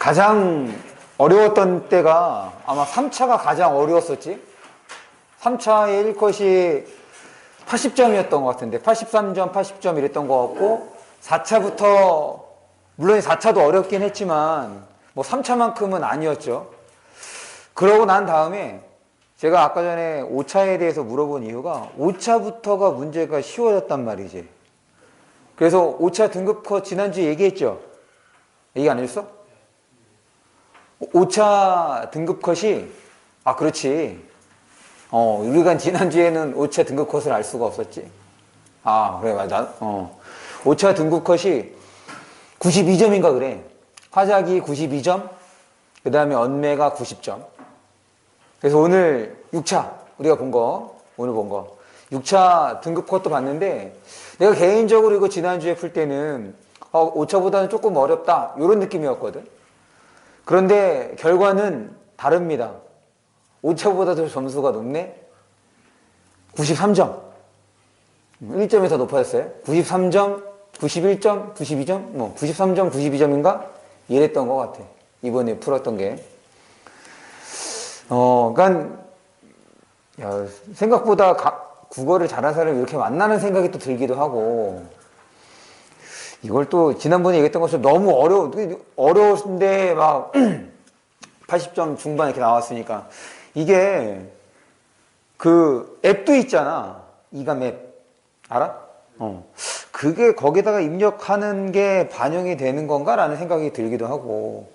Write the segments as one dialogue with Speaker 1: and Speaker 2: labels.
Speaker 1: 가장 어려웠던 때가 아마 3차가 가장 어려웠었지. 3차의 1컷이 80점이었던 것 같은데 83점, 80점 이랬던 것 같고 4차부터 물론 4차도 어렵긴 했지만 뭐 3차만큼은 아니었죠. 그러고 난 다음에 제가 아까 전에 5차에 대해서 물어본 이유가 5차부터가 문제가 쉬워졌단 말이지. 그래서 5차 등급컷 지난주에 얘기했죠? 얘기 안 했어? 5차 등급컷이 그렇지. 우리가 지난주에는 5차 등급컷을 알 수가 없었지. 그래 맞아. 5차 등급컷이 92점인가 그래. 화작이 92점, 그 다음에 언매가 90점. 그래서 오늘 6차 우리가 오늘 본 거 6차 등급컷도 봤는데 내가 개인적으로 이거 지난주에 풀 때는 5차보다는 조금 어렵다 이런 느낌이었거든. 그런데 결과는 다릅니다. 5차보다도 점수가 높네. 93점. 1점이 더 높아졌어요. 93점, 91점, 92점, 93점, 92점인가? 이랬던 것 같아. 이번에 풀었던 게. 그러니까 생각보다 국어를 잘하는 사람이 이렇게 만나는 생각이 또 들기도 하고, 이걸 또 지난번에 얘기했던 것처럼 너무 어려운데 막 80점 중반 이렇게 나왔으니까 이게 그 앱도 있잖아. 이감 앱 알아? 그게 거기다가 입력하는 게 반영이 되는 건가라는 생각이 들기도 하고,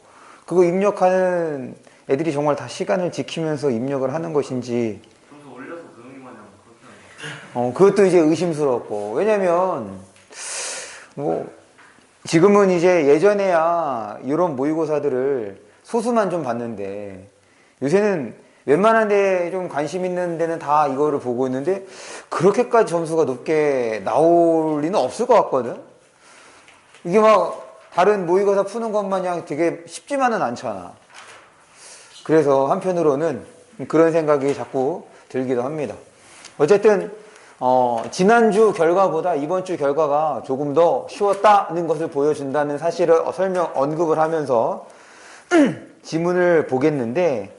Speaker 1: 그거 입력하는 애들이 정말 다 시간을 지키면서 입력을 하는 것인지
Speaker 2: 점수 올려서 그런 마냥 그렇게 하는 거.
Speaker 1: 그것도 이제 의심스럽고. 왜냐면 지금은 이제 예전에야 이런 모의고사들을 소수만 좀 봤는데 요새는 웬만한 데 좀 관심 있는 데는 다 이거를 보고 있는데 그렇게까지 점수가 높게 나올 리는 없을 것 같거든. 이게 막 다른 모의고사 푸는 것 마냥 되게 쉽지만은 않잖아. 그래서 한편으로는 그런 생각이 자꾸 들기도 합니다. 어쨌든 지난주 결과보다 이번 주 결과가 조금 더 쉬웠다는 것을 보여준다는 사실을 언급을 하면서 지문을 보겠는데,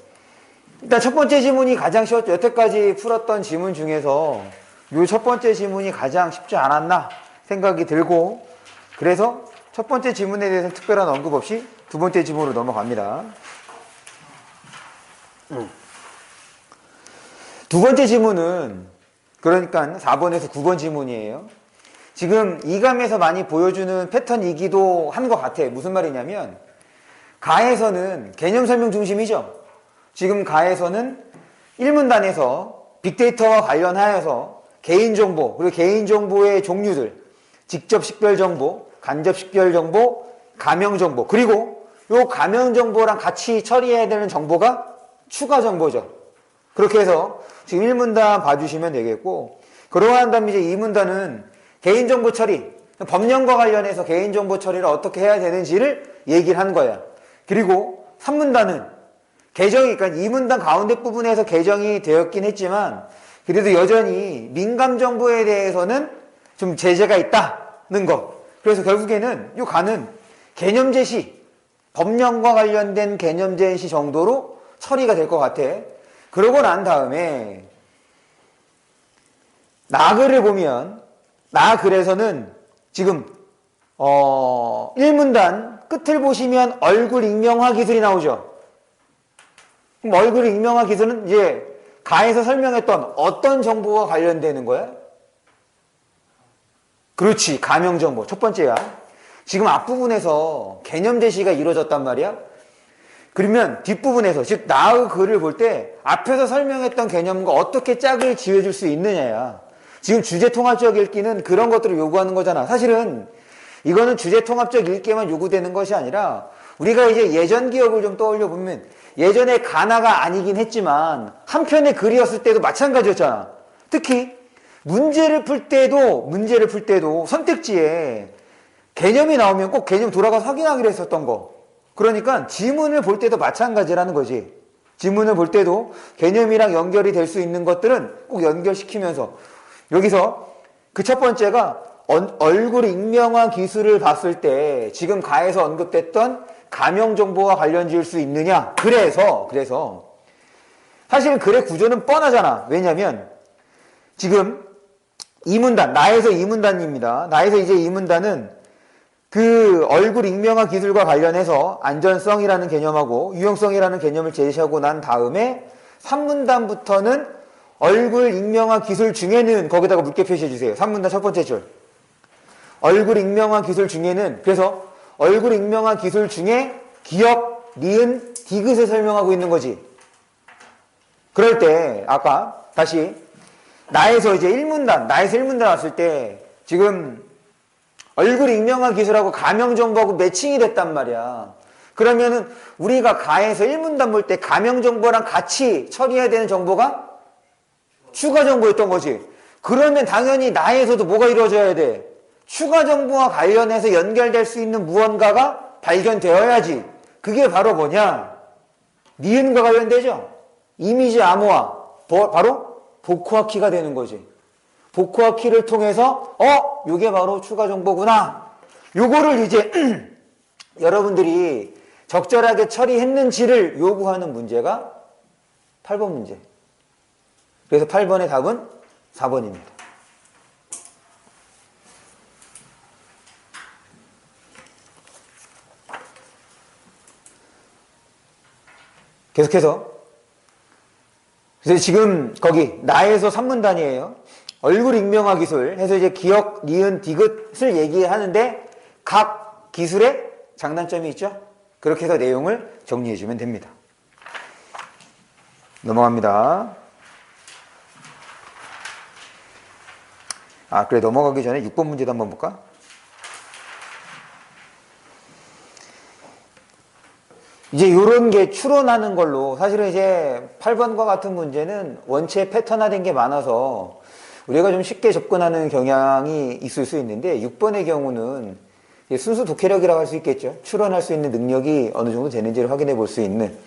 Speaker 1: 일단 첫 번째 지문이 가장 쉬웠죠. 여태까지 풀었던 지문 중에서 이 첫 번째 지문이 가장 쉽지 않았나 생각이 들고, 그래서 첫 번째 지문에 대해서 특별한 언급 없이 두 번째 지문으로 넘어갑니다. 두 번째 지문은 그러니까 4번에서 9번 지문이에요. 지금 이감에서 많이 보여주는 패턴이기도 한 것 같아. 무슨 말이냐면 가에서는 개념 설명 중심이죠. 지금 가에서는 1문단에서 빅데이터와 관련하여서 개인정보, 그리고 개인정보의 종류들, 직접 식별정보, 간접 식별정보, 가명정보, 그리고 이 가명정보랑 같이 처리해야 되는 정보가 추가정보죠. 그렇게 해서 지금 1문단 봐주시면 되겠고, 그러고 난 다음에 이제 2문단은 개인정보 처리, 법령과 관련해서 개인정보 처리를 어떻게 해야 되는지를 얘기를 한 거야. 그리고 3문단은 개정이, 그러니까 2문단 가운데 부분에서 개정이 되었긴 했지만 그래도 여전히 민감정보에 대해서는 좀 제재가 있다는 거. 그래서 결국에는 이 가는 개념 제시, 법령과 관련된 개념 제시 정도로 처리가 될 것 같아. 그러고 난 다음에 나글을 보면 나글에서는 지금 1문단 끝을 보시면 얼굴 익명화 기술이 나오죠. 그럼 얼굴 익명화 기술은 이제 가에서 설명했던 어떤 정보와 관련되는 거야? 그렇지, 가명정보. 첫 번째야. 지금 앞부분에서 개념 제시가 이루어졌단 말이야. 그러면 뒷부분에서, 즉 나의 글을 볼 때 앞에서 설명했던 개념과 어떻게 짝을 지어줄 수 있느냐야. 지금 주제통합적 읽기는 그런 것들을 요구하는 거잖아. 사실은 이거는 주제통합적 읽기만 요구되는 것이 아니라 우리가 이제 예전 기억을 좀 떠올려 보면 예전에 가나가 아니긴 했지만 한 편의 글이었을 때도 마찬가지였잖아. 특히 문제를 풀 때도 선택지에 개념이 나오면 꼭 개념 돌아가서 확인하기로 했었던 거. 그러니까 지문을 볼 때도 마찬가지라는 거지. 지문을 볼 때도 개념이랑 연결이 될 수 있는 것들은 꼭 연결시키면서, 여기서 그 첫 번째가 얼굴 익명화 기술을 봤을 때 지금 가에서 언급됐던 가명 정보와 관련 지을 수 있느냐? 그래서 사실 글의 구조는 뻔하잖아. 왜냐면 지금 이문단, 나에서 이문단입니다. 나에서 이제 이문단은 그 얼굴 익명화 기술과 관련해서 안전성이라는 개념하고 유용성이라는 개념을 제시하고 난 다음에 3문단부터는 얼굴 익명화 기술 중에는 거기다가 묽게 표시해 주세요. 3문단 첫 번째 줄. 얼굴 익명화 기술 중에는, 그래서 얼굴 익명화 기술 중에 기역, 니은, 디귿을 설명하고 있는 거지. 그럴 때 아까 다시 나에서 이제 1문단, 나에서 1문단 왔을 때 지금 얼굴 익명화 기술하고 가명 정보하고 매칭이 됐단 말이야. 그러면은 우리가 가에서 1문단 볼 때 가명 정보랑 같이 처리해야 되는 정보가 추가 정보였던 거지. 그러면 당연히 나에서도 뭐가 이루어져야 돼? 추가 정보와 관련해서 연결될 수 있는 무언가가 발견되어야지. 그게 바로 뭐냐? 니은과 관련되죠? 이미지 암호화. 바로 복호화 키가 되는 거지. 복호화 키를 통해서 요게 바로 추가 정보구나. 요거를 이제 여러분들이 적절하게 처리했는지를 요구하는 문제가 8번 문제. 그래서 8번의 답은 4번입니다. 계속해서 그래서 지금 거기 나에서 3문단이에요. 얼굴 익명화 기술 해서 이제 기역, 니은, 디귿을 얘기하는데 각 기술에 장단점이 있죠. 그렇게 해서 내용을 정리해 주면 됩니다. 넘어갑니다. 그래 넘어가기 전에 6번 문제도 한번 볼까? 이제 요런 게 추론하는 걸로 사실은 이제 8번과 같은 문제는 원체 패턴화된 게 많아서 우리가 좀 쉽게 접근하는 경향이 있을 수 있는데 6번의 경우는 순수 독해력이라고 할 수 있겠죠. 추론할 수 있는 능력이 어느 정도 되는지를 확인해 볼 수 있는.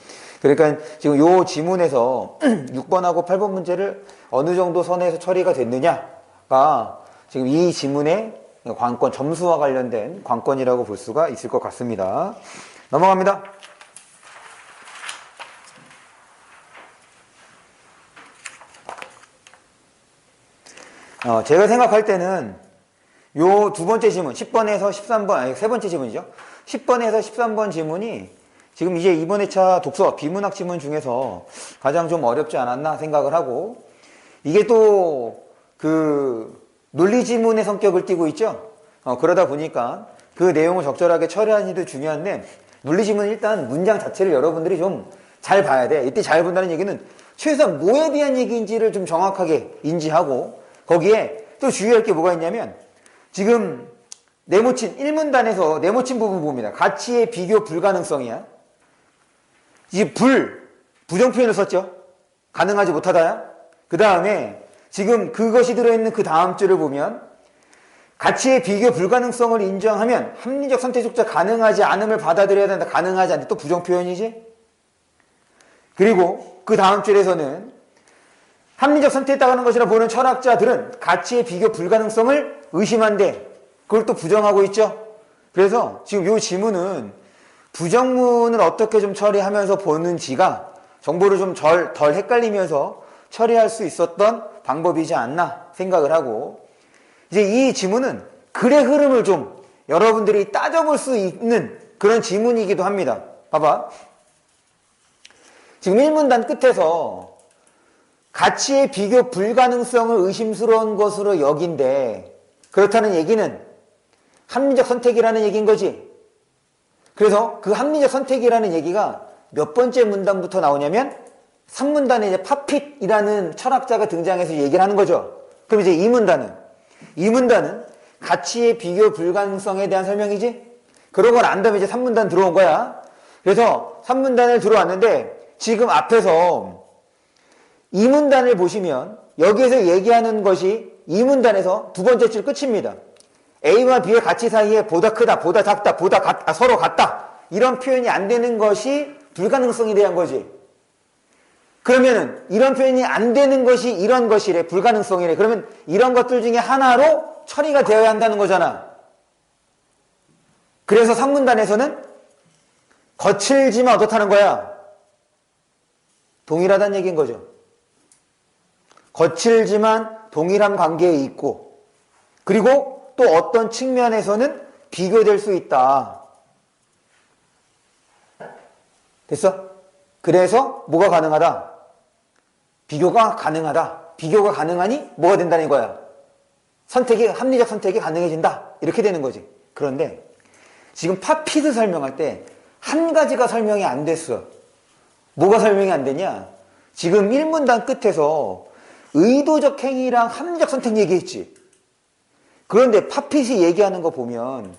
Speaker 1: 그러니까 지금 요 지문에서 6번하고 8번 문제를 어느 정도 선에서 처리가 됐느냐가 지금 이 지문의 관건, 점수와 관련된 관건이라고 볼 수가 있을 것 같습니다. 넘어갑니다. 제가 생각할 때는 요 두 번째 지문, 10번에서 13번, 아니 세 번째 지문이죠. 10번에서 13번 지문이 지금 이제 이번 회차 독서, 비문학 지문 중에서 가장 좀 어렵지 않았나 생각을 하고, 이게 또 그 논리 지문의 성격을 띠고 있죠. 그러다 보니까 그 내용을 적절하게 처리하는 일도 중요한데, 논리 지문은 일단 문장 자체를 여러분들이 좀 잘 봐야 돼. 이때 잘 본다는 얘기는 최소한 뭐에 대한 얘기인지를 좀 정확하게 인지하고, 거기에 또 주의할 게 뭐가 있냐면 지금 네모친 1문단에서 네모친 부분 봅니다. 가치의 비교 불가능성이야. 이제 부정 표현을 썼죠. 가능하지 못하다야. 그 다음에 지금 그것이 들어있는 그 다음 줄을 보면 가치의 비교 불가능성을 인정하면 합리적 선택조차 가능하지 않음을 받아들여야 된다. 가능하지 않다. 또 부정 표현이지. 그리고 그 다음 줄에서는 합리적 선택에 따르는 것이라 보는 철학자들은 가치의 비교 불가능성을 의심한대. 그걸 또 부정하고 있죠. 그래서 지금 이 지문은 부정문을 어떻게 좀 처리하면서 보는지가 정보를 좀 덜 헷갈리면서 처리할 수 있었던 방법이지 않나 생각을 하고, 이제 이 지문은 글의 흐름을 좀 여러분들이 따져볼 수 있는 그런 지문이기도 합니다. 봐봐. 지금 1문단 끝에서 가치의 비교 불가능성을 의심스러운 것으로 여긴데, 그렇다는 얘기는 합리적 선택이라는 얘기인 거지. 그래서 그 합리적 선택이라는 얘기가 몇 번째 문단부터 나오냐면 3문단에 이제 파핏이라는 철학자가 등장해서 얘기를 하는 거죠. 그럼 이제 2문단은 가치의 비교 불가능성에 대한 설명이지. 그러고 난 다음에 이제 3문단 들어온 거야. 그래서 3문단을 들어왔는데 지금 앞에서 2문단을 보시면 여기에서 얘기하는 것이 2문단에서 두 번째 줄 끝입니다. A와 B의 가치 사이에 보다 크다, 보다 작다, 서로 같다, 이런 표현이 안 되는 것이 불가능성에 대한 거지. 그러면은 이런 표현이 안 되는 것이 이런 것이래, 불가능성이래. 그러면 이런 것들 중에 하나로 처리가 되어야 한다는 거잖아. 그래서 3문단에서는 거칠지만 어떻다는 거야? 동일하다는 얘기인 거죠. 거칠지만 동일한 관계에 있고, 그리고 또 어떤 측면에서는 비교될 수 있다. 됐어? 그래서 뭐가 가능하다? 비교가 가능하다. 비교가 가능하니 뭐가 된다는 거야? 합리적 선택이 가능해진다. 이렇게 되는 거지. 그런데 지금 팝핏을 설명할 때 한 가지가 설명이 안 됐어. 뭐가 설명이 안 되냐? 지금 1문단 끝에서 의도적 행위랑 합리적 선택 얘기했지. 그런데 팝핏이 얘기하는 거 보면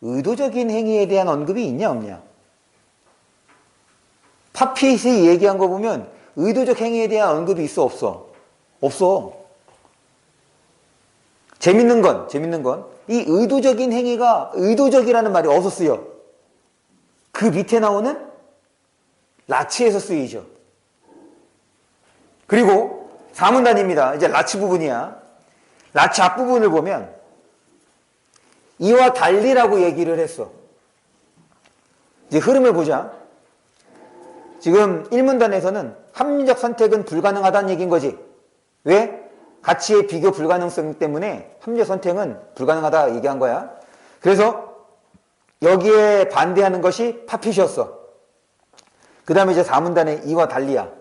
Speaker 1: 의도적인 행위에 대한 언급이 있냐 없냐? 팝핏이 얘기한 거 보면 의도적 행위에 대한 언급이 있어 없어? 없어. 재밌는 건 이 의도적인 행위가 의도적이라는 말이 어디서 쓰여? 그 밑에 나오는 라치에서 쓰이죠. 그리고 4문단입니다. 이제 라치 부분이야. 라치 앞부분을 보면 이와 달리라고 얘기를 했어. 이제 흐름을 보자. 지금 1문단에서는 합리적 선택은 불가능하다는 얘기인 거지. 왜? 가치의 비교 불가능성 때문에 합리적 선택은 불가능하다 얘기한 거야. 그래서 여기에 반대하는 것이 팝핏이었어. 그 다음에 이제 4문단에 이와 달리야.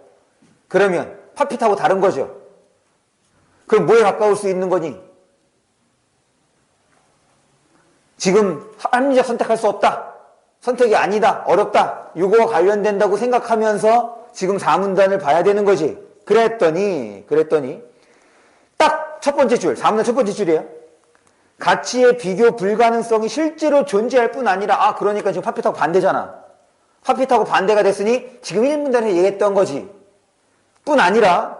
Speaker 1: 그러면 팝핏하고 다른 거죠. 그럼 뭐에 가까울 수 있는 거니? 지금 합리적 선택할 수 없다. 선택이 아니다. 어렵다. 이거와 관련된다고 생각하면서 지금 4문단을 봐야 되는 거지. 그랬더니 딱 첫 번째 줄, 4문단 첫 번째 줄이에요. 가치의 비교 불가능성이 실제로 존재할 뿐 아니라 그러니까 지금 팝핏하고 반대잖아. 팝핏하고 반대가 됐으니 지금 1문단에 얘기했던 거지. 뿐 아니라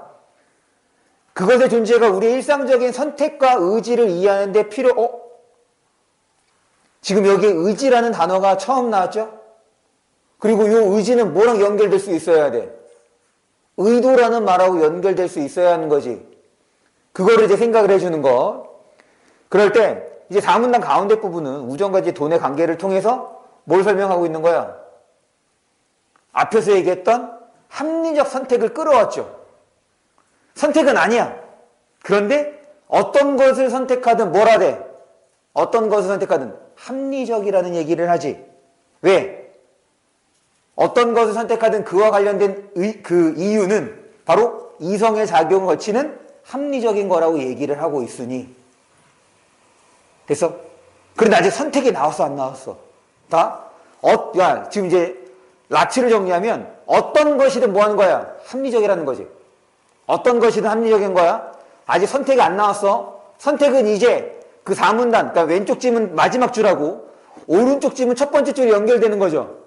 Speaker 1: 그것의 존재가 우리의 일상적인 선택과 의지를 이해하는 데 지금 여기에 의지라는 단어가 처음 나왔죠? 그리고 이 의지는 뭐랑 연결될 수 있어야 돼? 의도라는 말하고 연결될 수 있어야 하는 거지. 그거를 이제 생각을 해주는 거. 그럴 때 이제 4문단 가운데 부분은 우정과 이제 돈의 관계를 통해서 뭘 설명하고 있는 거야? 앞에서 얘기했던 합리적 선택을 끌어왔죠. 선택은 아니야. 그런데 어떤 것을 선택하든 뭐라 돼? 어떤 것을 선택하든 합리적이라는 얘기를 하지. 왜? 어떤 것을 선택하든 그와 관련된 그 이유는 바로 이성의 작용을 거치는 합리적인 거라고 얘기를 하고 있으니. 됐어? 그런데 아직 선택이 나왔어 안 나왔어? 지금 이제 라치를 정리하면 어떤 것이든 뭐 하는 거야? 합리적이라는 거지. 어떤 것이든 합리적인 거야. 아직 선택이 안 나왔어. 선택은 이제 그 4문단, 그러니까 왼쪽 짐은 마지막 줄하고 오른쪽 짐은 첫 번째 줄이 연결되는 거죠.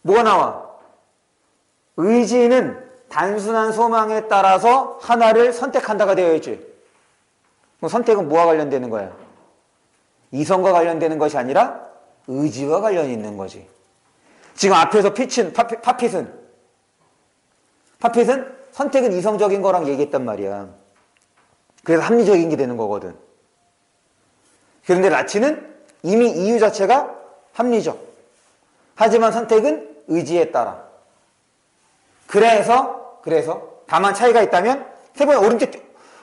Speaker 1: 뭐가 나와? 의지는 단순한 소망에 따라서 하나를 선택한다가 되어 있지. 그럼 선택은 뭐와 관련되는 거야? 이성과 관련되는 것이 아니라 의지와 관련이 있는 거지. 지금 앞에서 팝핏은 선택은 이성적인 거랑 얘기했단 말이야. 그래서 합리적인 게 되는 거거든. 그런데 라치는 이미 이유 자체가 합리적. 하지만 선택은 의지에 따라. 그래서 다만 차이가 있다면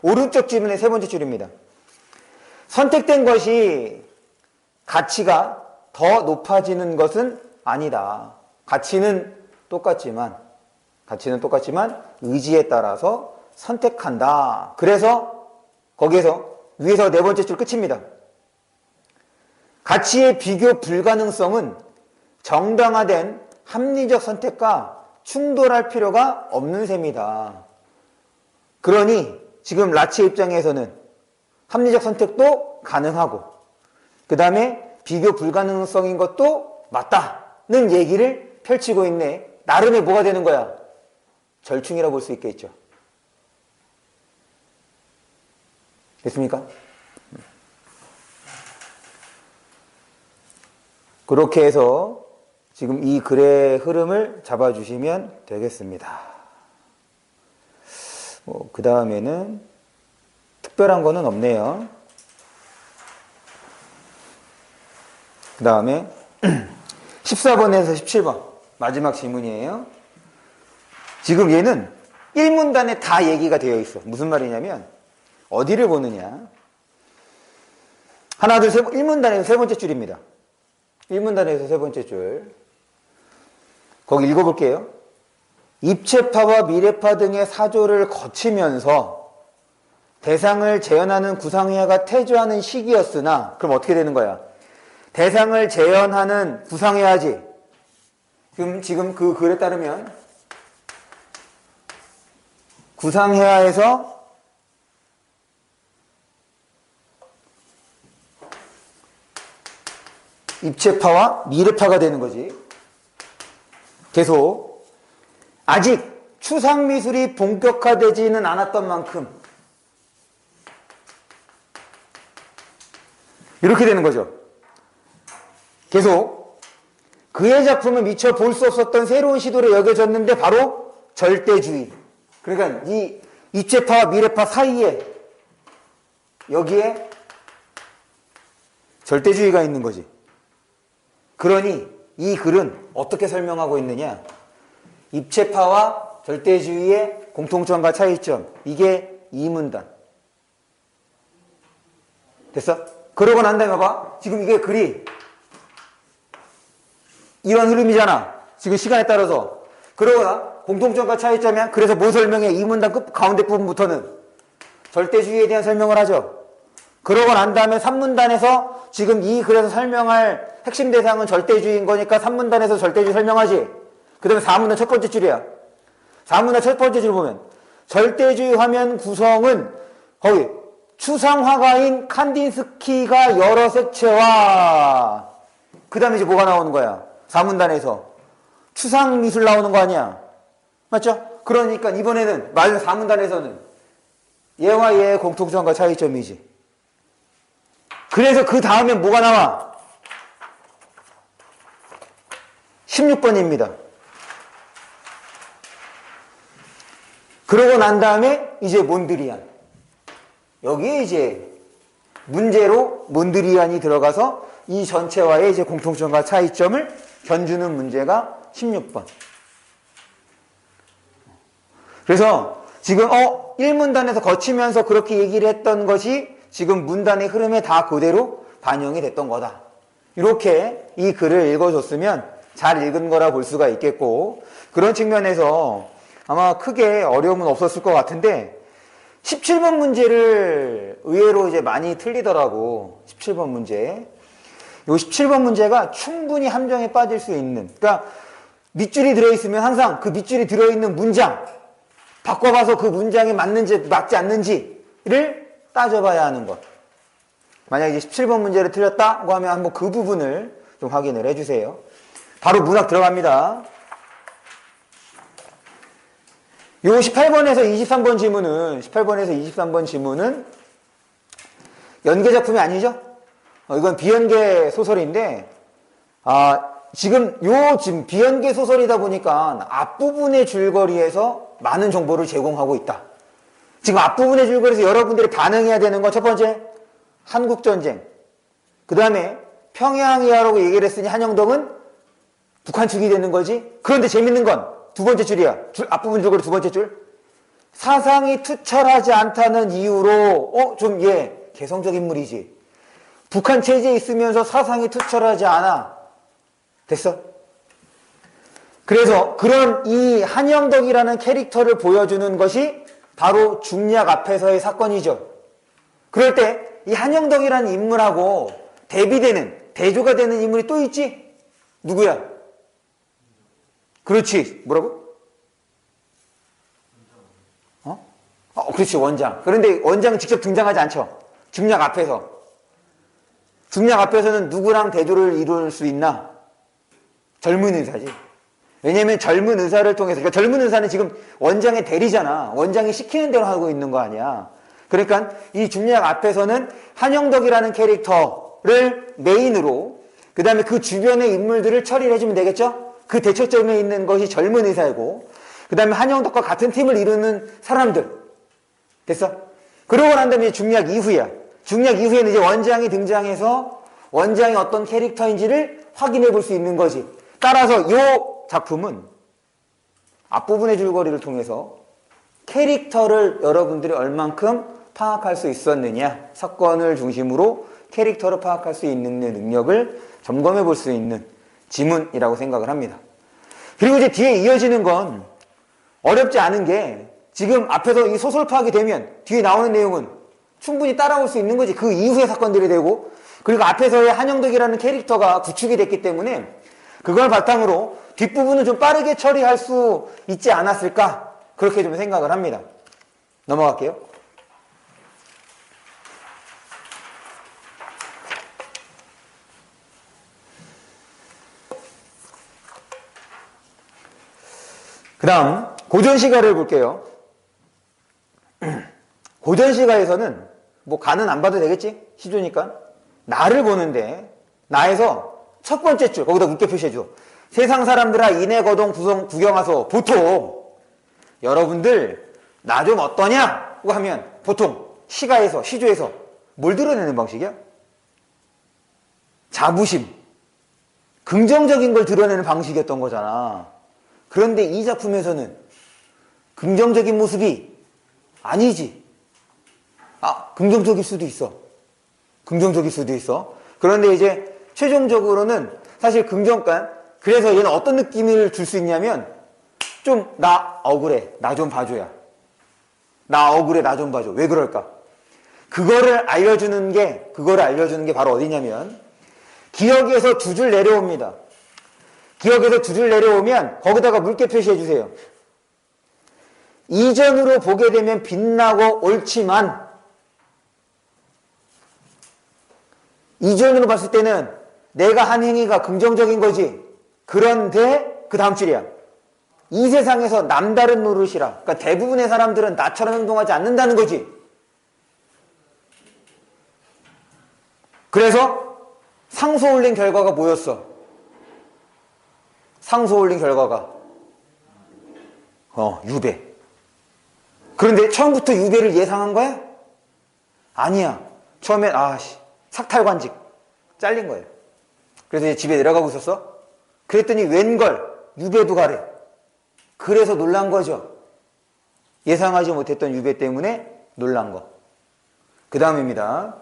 Speaker 1: 오른쪽 지문의 세 번째 줄입니다. 선택된 것이 가치가 더 높아지는 것은 아니다. 가치는 똑같지만 의지에 따라서 선택한다. 그래서 거기에서 위에서 네 번째 줄 끝입니다. 가치의 비교 불가능성은 정당화된 합리적 선택과 충돌할 필요가 없는 셈이다. 그러니 지금 라치의 입장에서는 합리적 선택도 가능하고 그 다음에 비교 불가능성인 것도 맞다는 얘기를 펼치고 있네. 나름의 뭐가 되는 거야? 절충이라고 볼 수 있겠죠. 됐습니까? 그렇게 해서 지금 이 글의 흐름을 잡아주시면 되겠습니다. 그 다음에는 특별한 거는 없네요. 그 다음에 14번에서 17번. 마지막 질문이에요. 지금 얘는 1문단에 다 얘기가 되어 있어. 무슨 말이냐면 어디를 보느냐. 하나, 둘, 셋, 1문단에서 세 번째 줄입니다. 1문단에서 세 번째 줄. 거기 읽어볼게요. 입체파와 미래파 등의 사조를 거치면서 대상을 재현하는 구상회화가 태조하는 시기였으나, 그럼 어떻게 되는 거야? 대상을 재현하는 구상회화지. 지금 그 글에 따르면 구상회화에서 입체파와 미래파가 되는 거지. 계속 아직 추상미술이 본격화되지는 않았던 만큼 이렇게 되는 거죠. 계속 그의 작품은 미처 볼 수 없었던 새로운 시도로 여겨졌는데 바로 절대주의. 그러니까 이 입체파와 미래파 사이에 여기에 절대주의가 있는 거지. 그러니 이 글은 어떻게 설명하고 있느냐? 입체파와 절대주의의 공통점과 차이점. 이게 이문단. 됐어? 그러고 난 다음에 봐봐. 지금 이게 글이 이런 흐름이잖아. 지금 시간에 따라서. 그러거나 공통점과 차이점이야. 그래서 뭐 설명해? 이문단 끝 가운데 부분부터는 절대주의에 대한 설명을 하죠. 그러고 난 다음에 3문단에서 지금 이 글에서 설명할 핵심 대상은 절대주의인 거니까 3문단에서 절대주의 설명하지. 그 다음에 4문단 첫 번째 줄이야. 4문단 첫 번째 줄 보면 절대주의 화면 구성은 거기 추상화가인 칸딘스키가 여러 색채와 그 다음에 이제 뭐가 나오는 거야? 4문단에서 추상미술 나오는 거 아니야? 맞죠? 그러니까 이번에는 마지막 4문단에서는 얘와 얘의 공통점과 차이점이지. 그래서 그 다음에 뭐가 나와? 16번입니다. 그러고 난 다음에 이제 몬드리안. 여기에 이제 문제로 몬드리안이 들어가서 이 전체와의 이제 공통점과 차이점을 견주는 문제가 16번. 그래서 지금 1문단에서 거치면서 그렇게 얘기를 했던 것이 지금 문단의 흐름에 다 그대로 반영이 됐던 거다. 이렇게 이 글을 읽어줬으면 잘 읽은 거라 볼 수가 있겠고, 그런 측면에서 아마 크게 어려움은 없었을 것 같은데 17번 문제를 의외로 이제 많이 틀리더라고. 17번 문제. 요 17번 문제가 충분히 함정에 빠질 수 있는, 그러니까 밑줄이 들어있으면 항상 그 밑줄이 들어있는 문장 바꿔봐서 그 문장이 맞는지 맞지 않는지를 따져봐야 하는 것. 만약에 이제 17번 문제를 틀렸다고 하면 한번 그 부분을 좀 확인을 해주세요. 바로 문학 들어갑니다. 요 18번에서 23번 지문은, 18번에서 23번 지문은 연계 작품이 아니죠? 이건 비연계 소설인데, 지금 비연계 소설이다 보니까 앞부분의 줄거리에서 많은 정보를 제공하고 있다. 지금 앞부분의 줄거리에서 여러분들이 반응해야 되는 건 첫 번째, 한국전쟁. 그 다음에 평양이야라고 얘기를 했으니 한영덕은 북한 측이 되는 거지. 그런데 재밌는 건 두 번째 줄이야. 앞부분 줄거리 두 번째 줄. 사상이 투철하지 않다는 이유로, 개성적 인물이지. 북한 체제에 있으면서 사상이 투철하지 않아. 됐어? 그래서 그런 이 한영덕이라는 캐릭터를 보여주는 것이 바로 중략 앞에서의 사건이죠. 그럴 때 이 한영덕이라는 인물하고 대비되는, 대조가 되는 인물이 또 있지? 누구야? 그렇지. 뭐라고? 그렇지. 원장. 그런데 원장은 직접 등장하지 않죠. 중략 앞에서. 중략 앞에서는 누구랑 대조를 이룰 수 있나? 젊은 의사지. 왜냐면 젊은 의사를 통해서, 그러니까 젊은 의사는 지금 원장의 대리잖아. 원장이 시키는 대로 하고 있는 거 아니야. 그러니까 이 중략 앞에서는 한영덕이라는 캐릭터를 메인으로, 그 다음에 그 주변의 인물들을 처리를 해주면 되겠죠? 그 대초점에 있는 것이 젊은 의사이고, 그 다음에 한영덕과 같은 팀을 이루는 사람들. 됐어? 그러고 난 다음에 중략 이후야. 중략 이후에는 이제 원장이 등장해서 원장이 어떤 캐릭터인지를 확인해 볼 수 있는 거지. 따라서 요 작품은 앞부분의 줄거리를 통해서 캐릭터를 여러분들이 얼만큼 파악할 수 있었느냐, 사건을 중심으로 캐릭터를 파악할 수 있는 능력을 점검해 볼 수 있는 지문이라고 생각을 합니다. 그리고 이제 뒤에 이어지는 건 어렵지 않은 게, 지금 앞에서 이 소설 파악이 되면 뒤에 나오는 내용은 충분히 따라올 수 있는 거지. 그 이후의 사건들이 되고, 그리고 앞에서의 한영덕이라는 캐릭터가 구축이 됐기 때문에 그걸 바탕으로 뒷부분은 좀 빠르게 처리할 수 있지 않았을까, 그렇게 좀 생각을 합니다. 넘어갈게요. 그 다음 고전시가를 볼게요. 고전시가에서는 뭐 간은 안 봐도 되겠지? 시조니까. 나를 보는데, 나에서 첫 번째 줄 거기다 웃게 표시해줘. 세상 사람들아 이내 거동 구경하소. 보통 여러분들 나 좀 어떠냐고 하면 보통 시가에서, 시조에서 뭘 드러내는 방식이야? 자부심, 긍정적인 걸 드러내는 방식이었던 거잖아. 그런데 이 작품에서는 긍정적인 모습이 아니지. 긍정적일 수도 있어. 긍정적일 수도 있어. 그런데 이제 최종적으로는 사실 그래서 얘는 어떤 느낌을 줄 수 있냐면, 좀 나 억울해, 나 좀 봐줘야. 나 억울해, 나 좀 봐줘. 왜 그럴까? 그거를 알려주는 게 바로 어디냐면, 기억에서 두 줄 내려옵니다. 기억에서 두 줄 내려오면 거기다가 물개 표시해 주세요. 이전으로 보게 되면 빛나고 옳지만, 이전으로 봤을 때는 내가 한 행위가 긍정적인 거지. 그런데 그 다음 줄이야. 이 세상에서 남다른 노릇이라. 그러니까 대부분의 사람들은 나처럼 행동하지 않는다는 거지. 그래서 상소 올린 결과가 뭐였어? 상소 올린 결과가 유배. 그런데 처음부터 유배를 예상한 거야? 아니야. 처음엔 삭탈관직 잘린 거예요. 그래서 이제 집에 내려가고 있었어. 그랬더니 웬걸 유배도 가래. 그래서 놀란 거죠. 예상하지 못했던 유배 때문에 놀란 거. 그 다음입니다.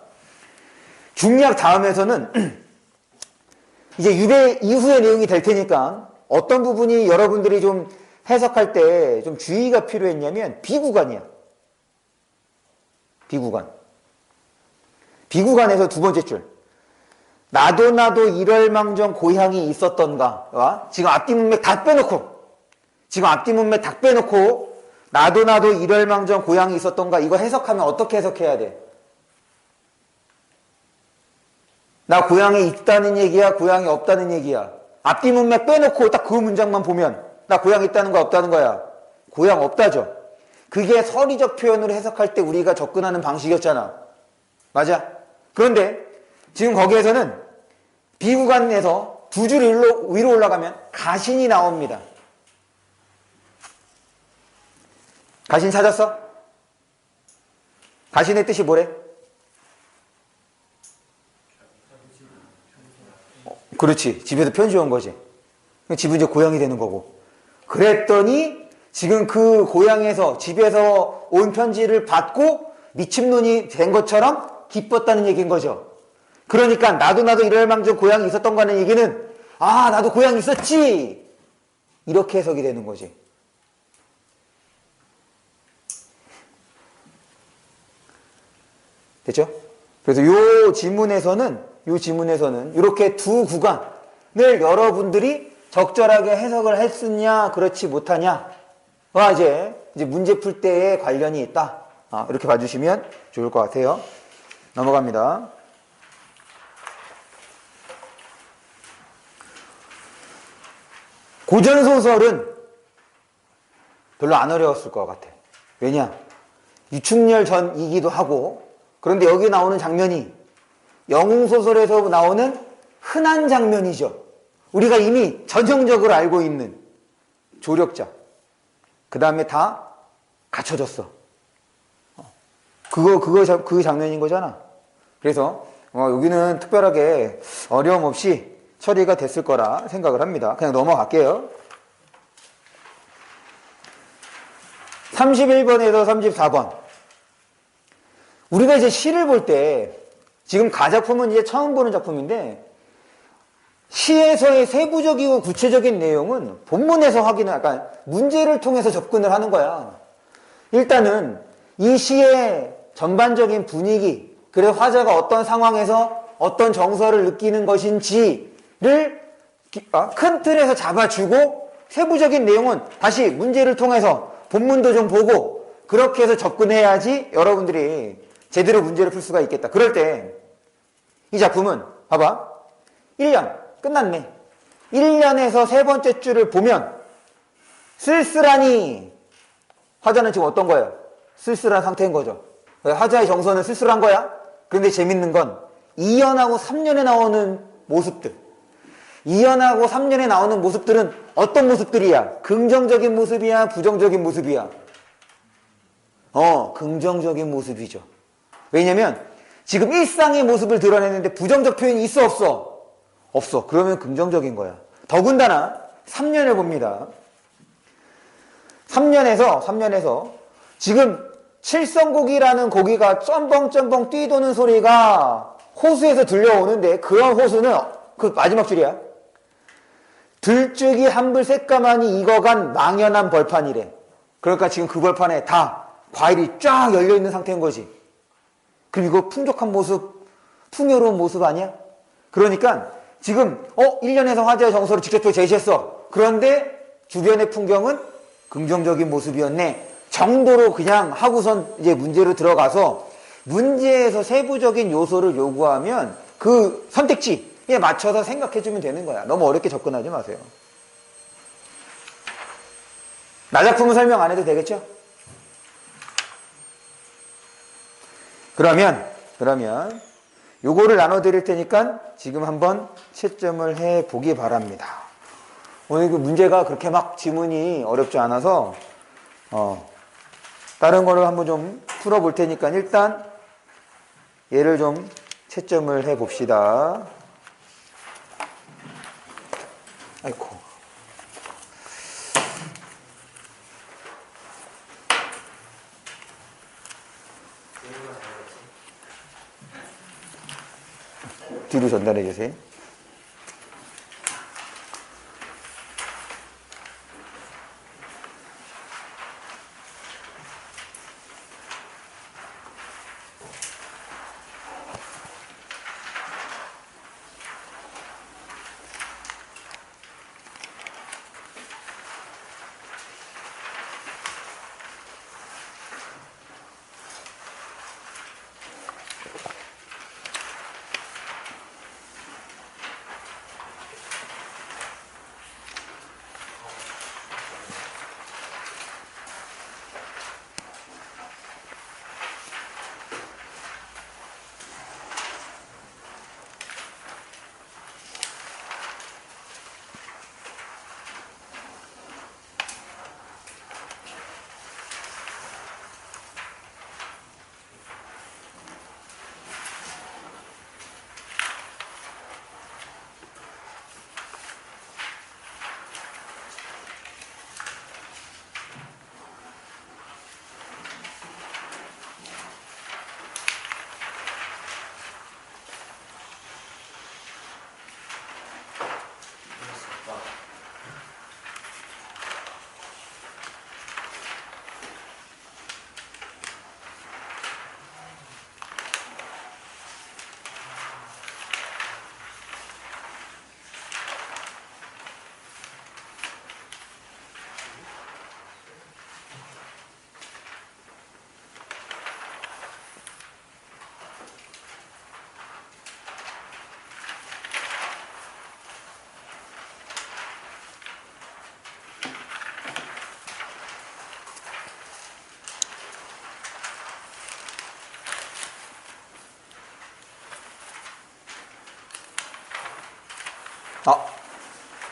Speaker 1: 중략 다음에서는 이제 유배 이후의 내용이 될 테니까 어떤 부분이 여러분들이 좀 해석할 때 좀 주의가 필요했냐면 비구간이야. 비구간. 비구간에서 두 번째 줄. 나도 이럴망정 고향이 있었던가. 지금 앞뒤 문맥 다 빼놓고 나도 이럴망정 고향이 있었던가, 이거 해석하면 어떻게 해석해야 돼? 나 고향이 있다는 얘기야, 고향이 없다는 얘기야? 앞뒤 문맥 빼놓고 딱 그 문장만 보면 나 고향 있다는 거야, 없다는 거야? 고향 없다죠. 그게 서리적 표현으로 해석할 때 우리가 접근하는 방식이었잖아. 맞아? 그런데 지금 거기에서는 비구간에서 두 줄 위로 올라가면 가신이 나옵니다. 가신 찾았어? 가신의 뜻이 뭐래? 그렇지. 집에서 편지 온 거지. 집은 이제 고향이 되는 거고. 그랬더니 지금 그 고향에서, 집에서 온 편지를 받고 미친놈이 된 것처럼 기뻤다는 얘기인 거죠. 그러니까 나도 이럴망정 고향이 있었던 거는 얘기는, 나도 고향이 있었지, 이렇게 해석이 되는 거지. 됐죠? 그래서 요 지문에서는 이렇게 두 구간을 여러분들이 적절하게 해석을 했느냐 그렇지 못하냐와 이제 문제 풀 때에 관련이 있다. 이렇게 봐주시면 좋을 것 같아요. 넘어갑니다. 고전소설은 별로 안 어려웠을 것 같아. 왜냐? 유충렬 전이기도 하고, 그런데 여기 나오는 장면이 영웅소설에서 나오는 흔한 장면이죠. 우리가 이미 전형적으로 알고 있는 조력자. 그 다음에 다 갖춰졌어. 그 장면인 거잖아. 그래서 여기는 특별하게 어려움 없이 처리가 됐을 거라 생각을 합니다. 그냥 넘어갈게요. 31번에서 34번. 우리가 이제 시를 볼 때, 지금 가작품은 이제 처음 보는 작품인데, 시에서의 세부적이고 구체적인 내용은 본문에서 확인을, 약간 문제를 통해서 접근을 하는 거야. 일단은 이 시의 전반적인 분위기, 그래 화자가 어떤 상황에서 어떤 정서를 느끼는 것인지를 큰 틀에서 잡아주고, 세부적인 내용은 다시 문제를 통해서 본문도 좀 보고 그렇게 해서 접근해야지 여러분들이 제대로 문제를 풀 수가 있겠다. 그럴 때 이 작품은 봐봐. 1년 끝났네. 1년에서 세 번째 줄을 보면 쓸쓸하니, 화자는 지금 어떤 거예요? 쓸쓸한 상태인 거죠. 화자의 정서는 쓸쓸한 거야. 그런데 재밌는 건 2년하고 3년에 나오는 모습들, 2년하고 3년에 나오는 모습들은 어떤 모습들이야? 긍정적인 모습이야? 부정적인 모습이야? 긍정적인 모습이죠. 왜냐면 지금 일상의 모습을 드러내는데 부정적 표현이 있어 없어? 없어. 그러면 긍정적인 거야. 더군다나 3년을 봅니다. 3년에서 지금 칠성곡이라는 고기가 쩌벙쩌벙 뛰도는 소리가 호수에서 들려오는데, 그런 호수는 그 마지막 줄이야. 들쭉이 한불 새까마니 익어간 망연한 벌판이래. 그러니까 지금 그 벌판에 다 과일이 쫙 열려있는 상태인 거지. 그럼 이거 풍족한 모습, 풍요로운 모습 아니야? 그러니까 지금 1년에서 화제의 정서를 직접적으로 제시했어. 그런데 주변의 풍경은 긍정적인 모습이었네 정도로 그냥 하고선 이제 문제로 들어가서, 문제에서 세부적인 요소를 요구하면 그 선택지에 맞춰서 생각해주면 되는 거야. 너무 어렵게 접근하지 마세요. 나작품은 설명 안 해도 되겠죠? 그러면 요거를 나눠드릴 테니까 지금 한번 채점을 해보기 바랍니다. 오늘 그 문제가 그렇게 막 지문이 어렵지 않아서 다른 거를 한번 좀 풀어볼 테니까 일단 얘를 좀 채점을 해봅시다. 아이고. 뒤로 전달해 주세요.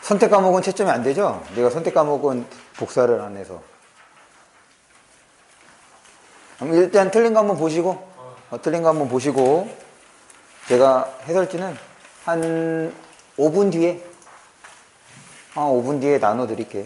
Speaker 1: 선택 과목은 채점이 안 되죠? 내가 선택 과목은 복사를 안 해서. 그럼 일단 틀린 거 한번 보시고, 틀린 거 한번 보시고, 제가 해설지는 한 5분 뒤에, 5분 뒤에 나눠 드릴게요.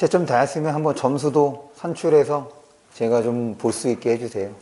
Speaker 1: 채점 다 했으면 한번 점수도 산출해서 제가 좀 볼 수 있게 해주세요.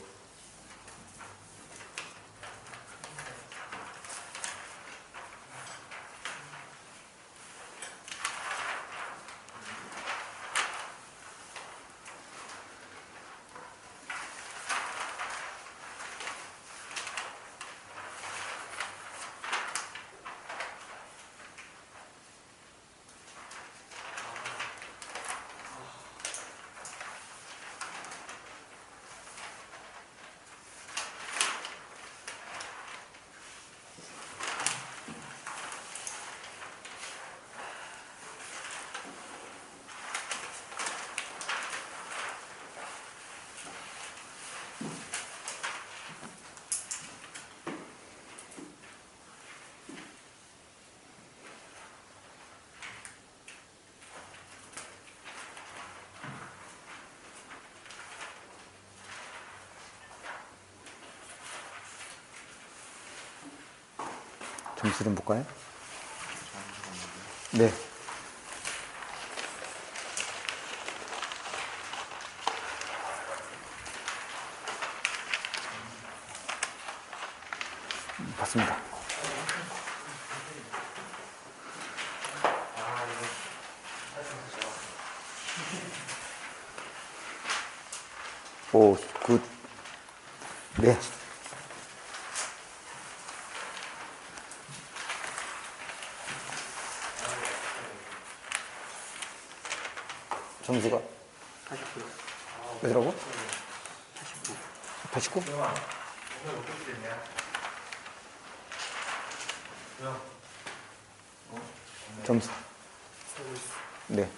Speaker 1: 점수 좀 볼까요? 네. 봤습니다. 오, 굿. 네. 점수가
Speaker 3: 89.
Speaker 1: 몇이라고?
Speaker 3: 89.
Speaker 1: 89? 점수. 네.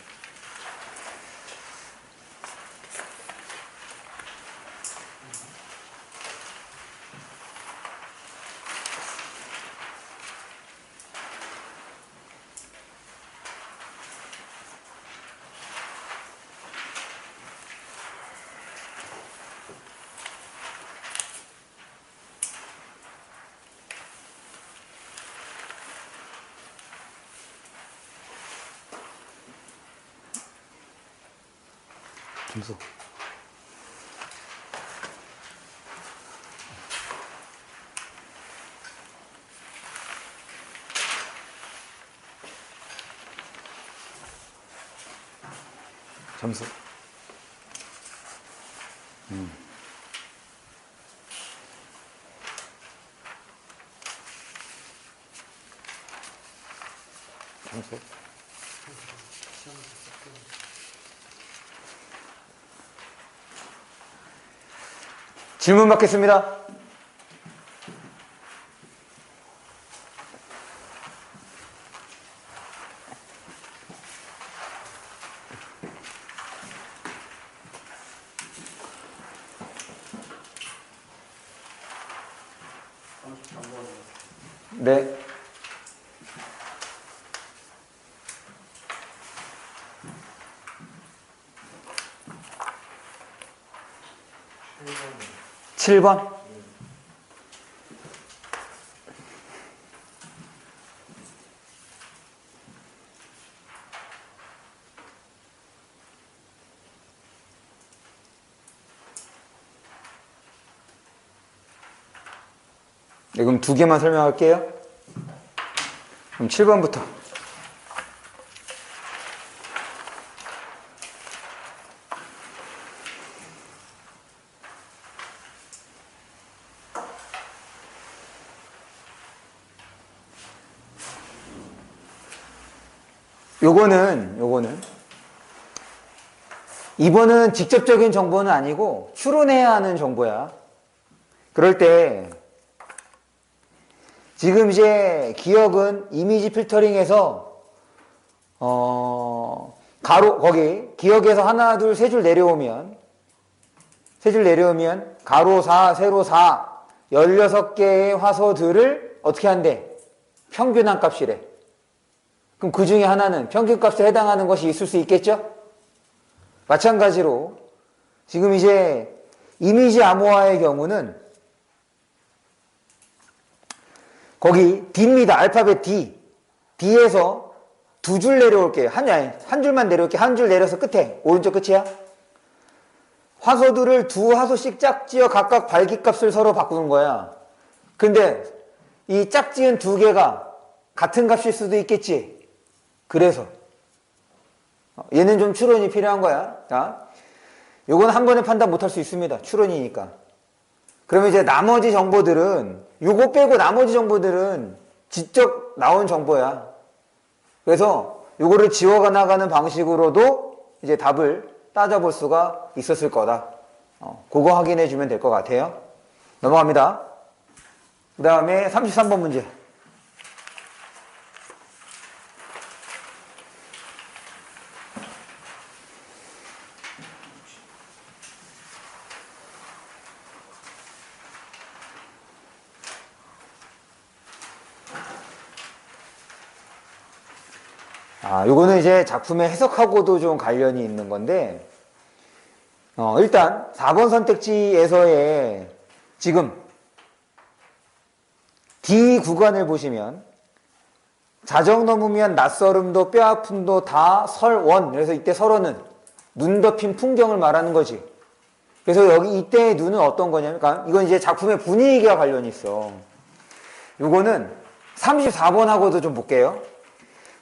Speaker 1: 점수. 점수. 점수. 질문 받겠습니다. 네. 칠 번. 네, 그럼 두 개만 설명할게요. 그럼 7번부터. 요거는 이번은 직접적인 정보는 아니고 추론해야 하는 정보야. 그럴 때 지금 이제 기억은 이미지 필터링에서 가로 거기 기억에서 하나 둘 세 줄 내려오면 가로 4 세로 4 16개의 화소들을 어떻게 한대? 평균한 값이래. 그럼 그 중에 하나는 평균값에 해당하는 것이 있을 수 있겠죠? 마찬가지로 지금 이제 이미지 암호화의 경우는 거기 D입니다. 알파벳 D. D에서 두 줄 내려올게. 한 줄만 내려올게. 한 줄 내려서 끝에. 오른쪽 끝이야. 화소들을 두 화소씩 짝지어 각각 발기값을 서로 바꾸는 거야. 근데 이 짝지은 두 개가 같은 값일 수도 있겠지. 그래서 얘는 좀 추론이 필요한 거야. 자, 요건 한 번에 판단 못할 수 있습니다. 추론이니까. 그러면 이제 나머지 정보들은 요거 빼고 나머지 정보들은 직접 나온 정보야. 그래서 요거를 지워가 나가는 방식으로도 이제 답을 따져볼 수가 있었을 거다. 그거 확인해 주면 될 것 같아요. 넘어갑니다. 그 다음에 33번 문제. 요거는 이제 작품의 해석하고도 좀 관련이 있는 건데, 일단 4번 선택지에서의 지금 D 구간을 보시면 자정 넘으면 낯설음도 뼈아픔도 다 설원. 그래서 이때 설원은 눈 덮인 풍경을 말하는 거지. 그래서 여기 이때의 눈은 어떤 거냐면, 그러니까 이건 이제 작품의 분위기와 관련이 있어. 요거는 34번하고도 좀 볼게요.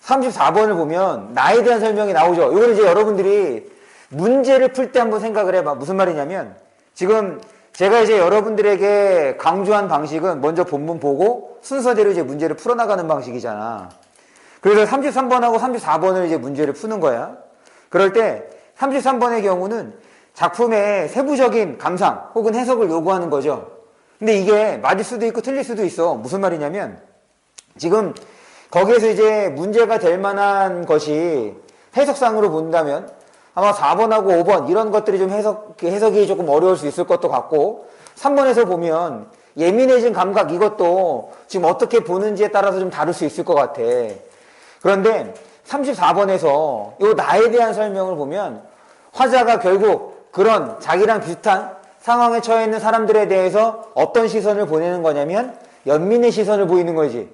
Speaker 1: 34번을 보면 나에 대한 설명이 나오죠. 이거는 이제 여러분들이 문제를 풀 때 한번 생각을 해봐. 무슨 말이냐면 지금 제가 이제 여러분들에게 강조한 방식은 먼저 본문 보고 순서대로 이제 문제를 풀어나가는 방식이잖아. 그래서 33번하고 34번을 이제 문제를 푸는 거야. 그럴 때 33번의 경우는 작품의 세부적인 감상 혹은 해석을 요구하는 거죠. 근데 이게 맞을 수도 있고 틀릴 수도 있어. 무슨 말이냐면 지금 거기에서 이제 문제가 될 만한 것이 해석상으로 본다면 아마 4번하고 5번 이런 것들이 좀 해석이 조금 어려울 수 있을 것도 같고 3번에서 보면 예민해진 감각 이것도 지금 어떻게 보는지에 따라서 좀 다를 수 있을 것 같아. 그런데 34번에서 이 나에 대한 설명을 보면 화자가 결국 그런 자기랑 비슷한 상황에 처해 있는 사람들에 대해서 어떤 시선을 보내는 거냐면 연민의 시선을 보이는 거지.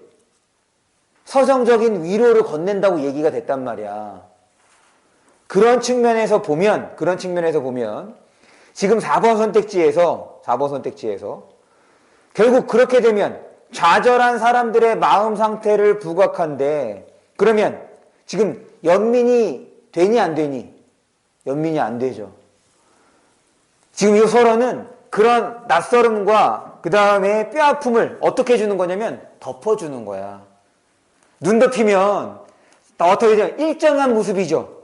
Speaker 1: 서정적인 위로를 건넨다고 얘기가 됐단 말이야. 그런 측면에서 보면 지금 4번 선택지에서 결국 그렇게 되면 좌절한 사람들의 마음 상태를 부각한데 그러면 지금 연민이 되니 안 되니? 연민이 안 되죠. 지금 이 서론은 그런 낯설음과 그 다음에 뼈아픔을 어떻게 해주는 거냐면 덮어주는 거야. 눈 덮이면 어떻게 되면 일정한 모습이죠.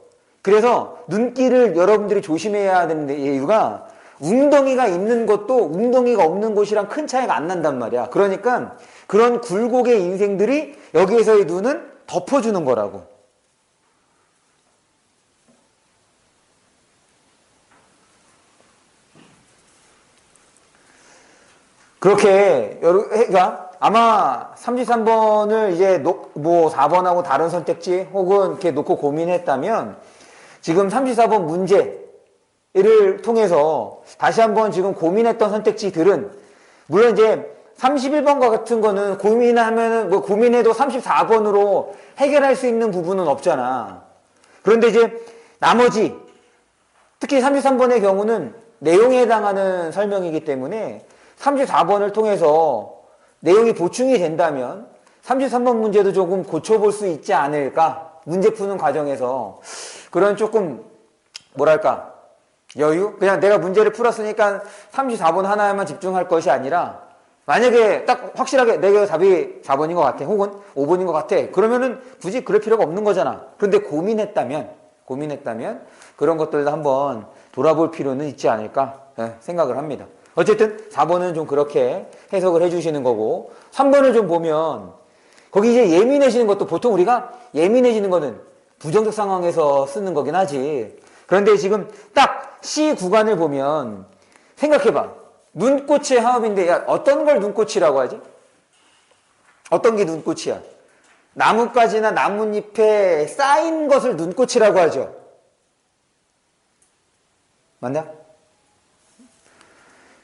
Speaker 1: 그래서 눈길을 여러분들이 조심해야 되는 이유가 웅덩이가 있는 곳도 웅덩이가 없는 곳이랑 큰 차이가 안 난단 말이야. 그러니까 그런 굴곡의 인생들이 여기에서의 눈은 덮어주는 거라고. 그렇게 그러니까 아마 33번을 이제 뭐 4번하고 다른 선택지 혹은 이렇게 놓고 고민했다면 지금 34번 문제를 통해서 다시 한번 지금 고민했던 선택지들은 물론 이제 31번과 같은 거는 고민하면은 뭐 고민해도 34번으로 해결할 수 있는 부분은 없잖아. 그런데 이제 나머지 특히 33번의 경우는 내용에 해당하는 설명이기 때문에 34번을 통해서 내용이 보충이 된다면 33번 문제도 조금 고쳐볼 수 있지 않을까? 문제 푸는 과정에서 그런 조금 뭐랄까 여유? 그냥 내가 문제를 풀었으니까 34번 하나에만 집중할 것이 아니라 만약에 딱 확실하게 내가 답이 4번인 것 같아 혹은 5번인 것 같아 그러면은 굳이 그럴 필요가 없는 거잖아. 그런데 고민했다면 그런 것들도 한번 돌아볼 필요는 있지 않을까 생각을 합니다. 어쨌든 4번은 좀 그렇게 해석을 해주시는 거고 3번을 좀 보면 거기 이제 예민해지는 것도 보통 우리가 예민해지는 거는 부정적 상황에서 쓰는 거긴 하지. 그런데 지금 딱 C 구간을 보면 생각해봐. 눈꽃의 화합인데 야, 어떤 걸 눈꽃이라고 하지? 어떤 게 눈꽃이야? 나뭇가지나 나뭇잎에 쌓인 것을 눈꽃이라고 하죠. 맞나?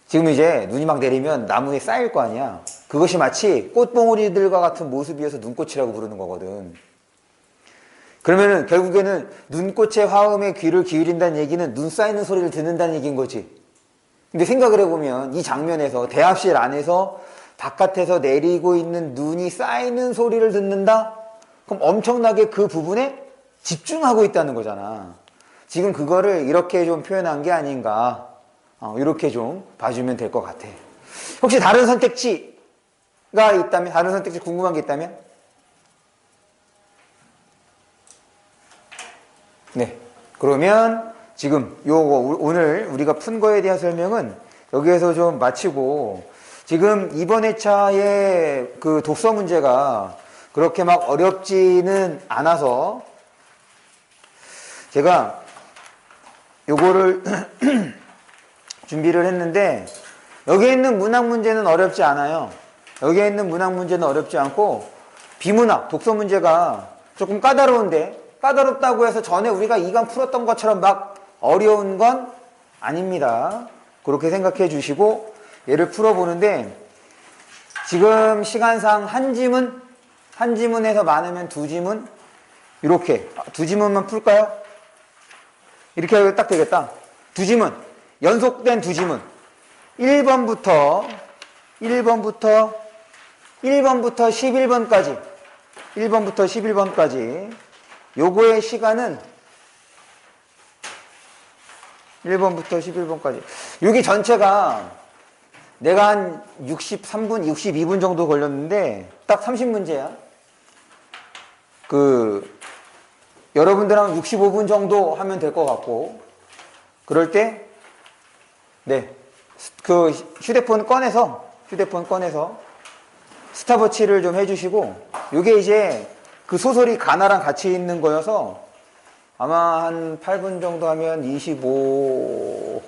Speaker 1: 지금 이제 눈이 막 내리면 나무에 쌓일 거 아니야. 그것이 마치 꽃봉오리들과 같은 모습이어서 눈꽃이라고 부르는 거거든. 그러면은 결국에는 눈꽃의 화음에 귀를 기울인다는 얘기는 눈 쌓이는 소리를 듣는다는 얘기인 거지. 근데 생각을 해보면 이 장면에서 대합실 안에서 바깥에서 내리고 있는 눈이 쌓이는 소리를 듣는다? 그럼 엄청나게 그 부분에 집중하고 있다는 거잖아. 지금 그거를 이렇게 좀 표현한 게 아닌가. 이렇게 좀 봐주면 될 것 같아. 혹시 다른 선택지가 있다면, 다른 선택지 궁금한 게 있다면? 네. 그러면 지금 요거 오늘 우리가 푼 거에 대한 설명은 여기에서 좀 마치고, 지금 이번 회차의 그 독서 문제가 그렇게 막 어렵지는 않아서 제가 요거를 준비를 했는데, 여기에 있는 문학 문제는 어렵지 않아요. 여기에 있는 문학 문제는 어렵지 않고, 비문학, 독서 문제가 조금 까다로운데, 까다롭다고 해서 전에 우리가 이강 풀었던 것처럼 막 어려운 건 아닙니다. 그렇게 생각해 주시고 얘를 풀어보는데, 지금 시간상 한 지문에서 많으면 두 지문, 이렇게 두 지문만 풀까요? 이렇게 하면 딱 되겠다. 두 지문, 연속된 두 지문, 1번부터 11번까지 1번부터 11번까지 요거의 시간은 1번부터 11번까지 여기 전체가 내가 한 63분, 62분 정도 걸렸는데 딱 30문제야. 여러분들하고 65분 정도 하면 될 것 같고, 그럴 때 네, 휴대폰 꺼내서 스탑워치를 좀 해주시고, 요게 이제 그 소설이 가나랑 같이 있는 거여서 아마 한 8분 정도 하면 25분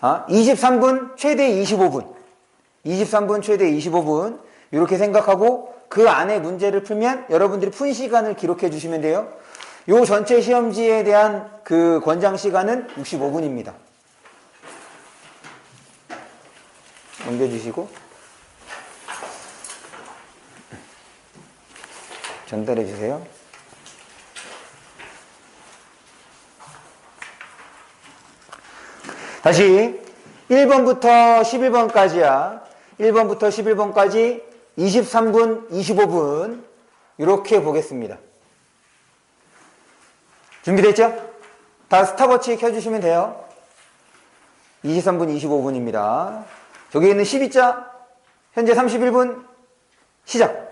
Speaker 1: 23분 최대 25분 23분 최대 25분 이렇게 생각하고 그 안에 문제를 풀면 여러분들이 푼 시간을 기록해 주시면 돼요. 요 전체 시험지에 대한 그 권장 시간은 65분입니다. 넘겨주시고 전달해 주세요. 다시 1번부터 11번까지야. 1번부터 11번까지 23분, 25분 이렇게 보겠습니다. 준비됐죠? 다 스탑워치 켜주시면 돼요. 23분, 25분입니다. 저기 있는 12자 현재 31분 시작.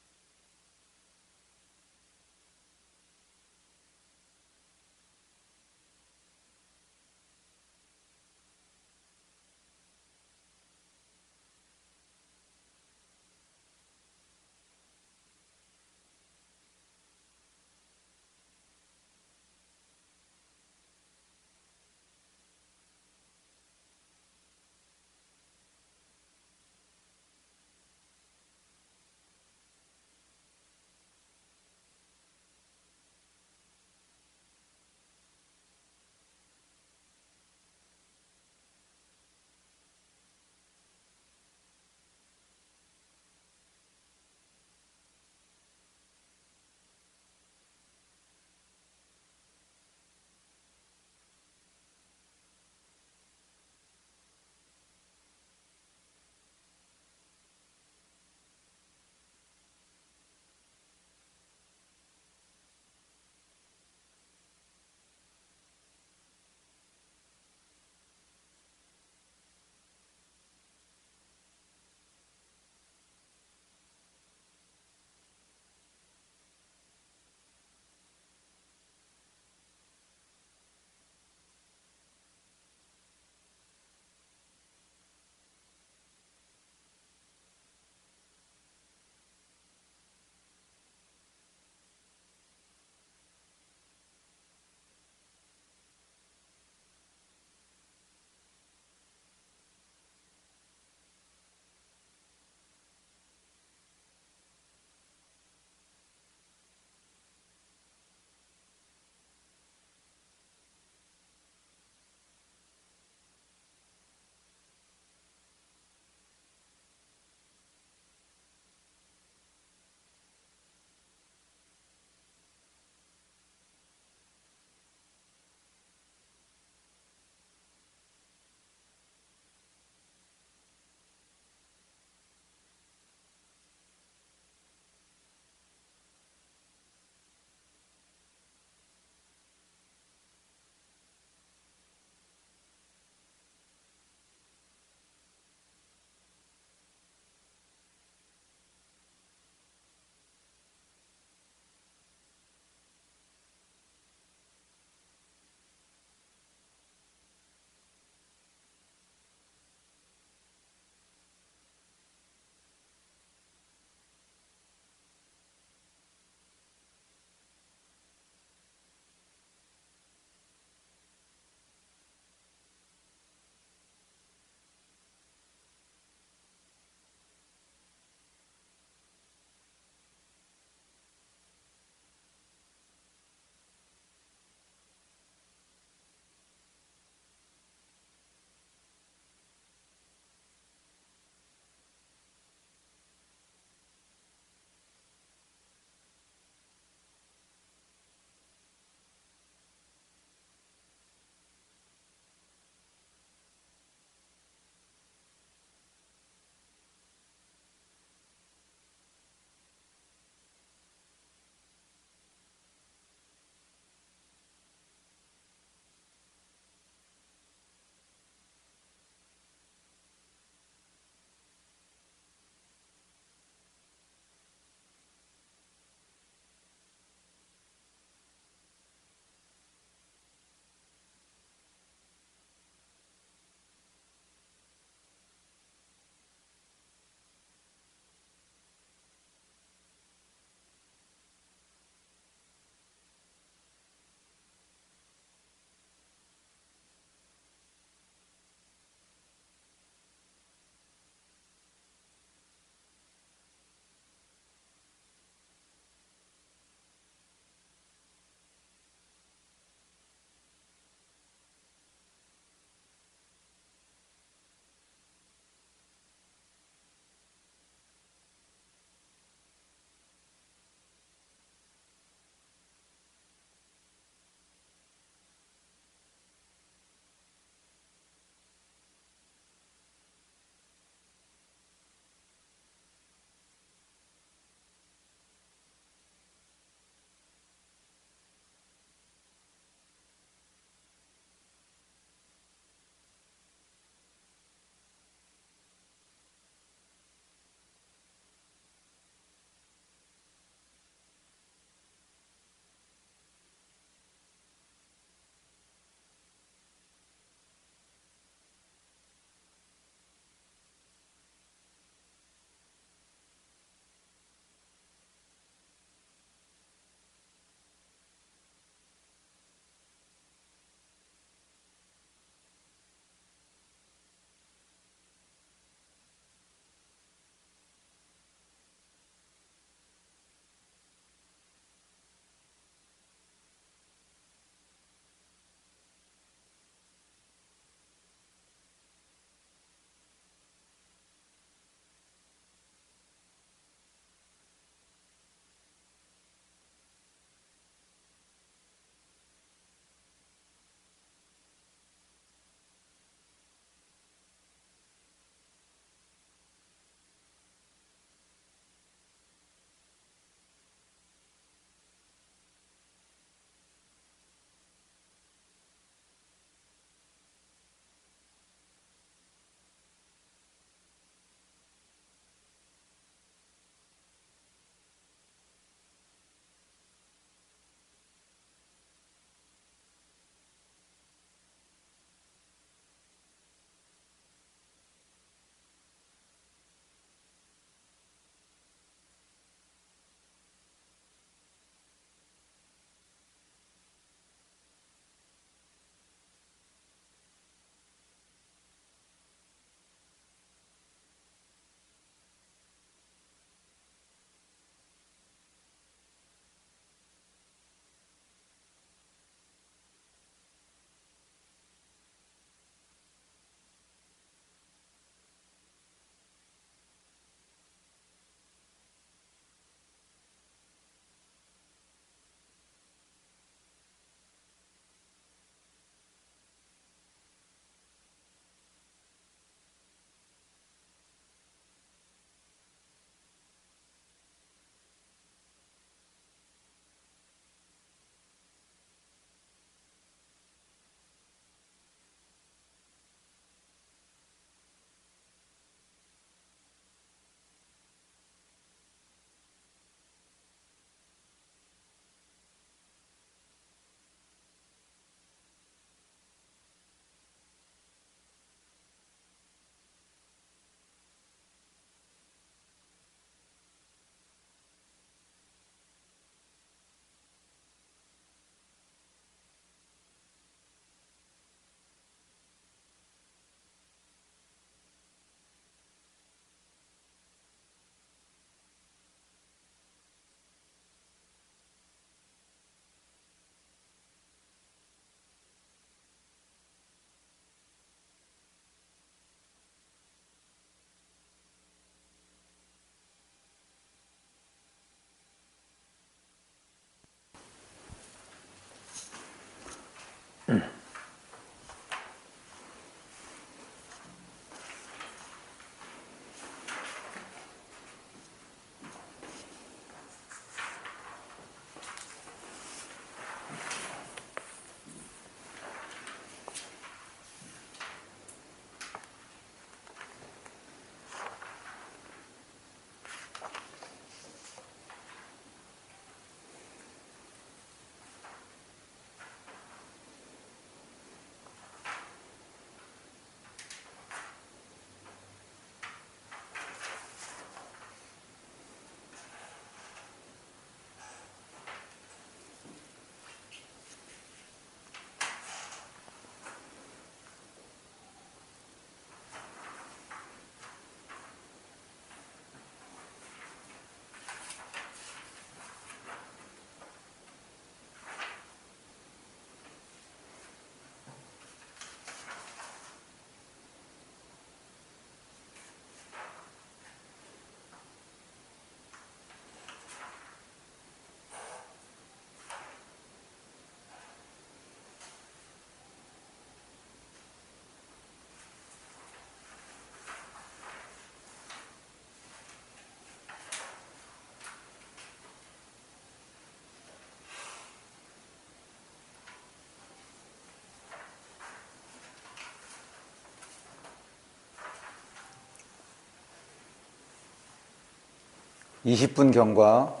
Speaker 1: (20분) 경과.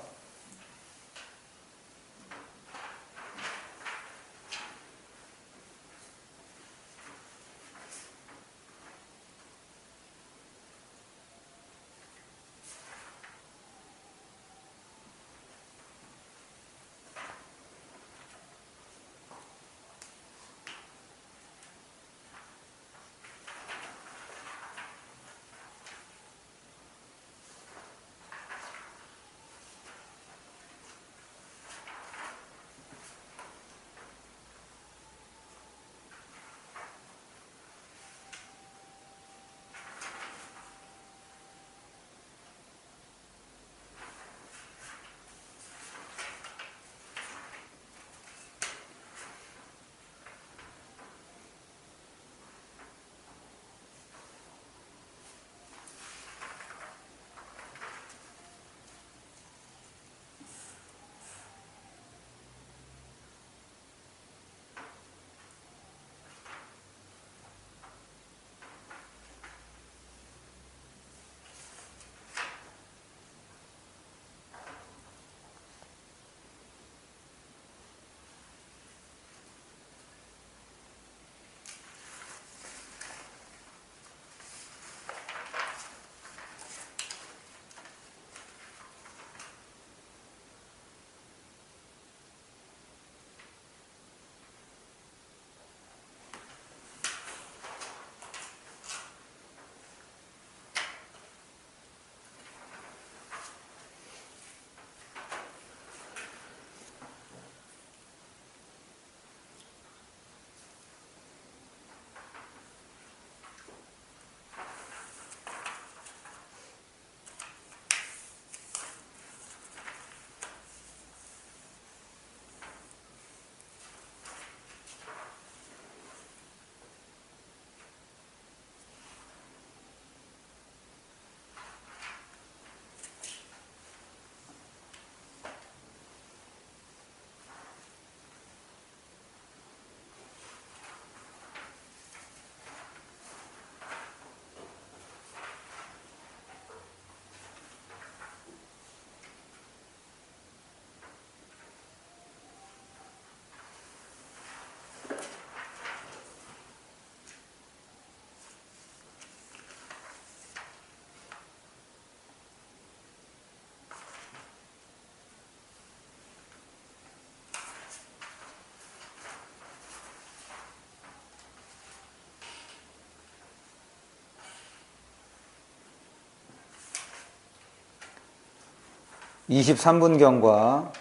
Speaker 1: (23분) 경과.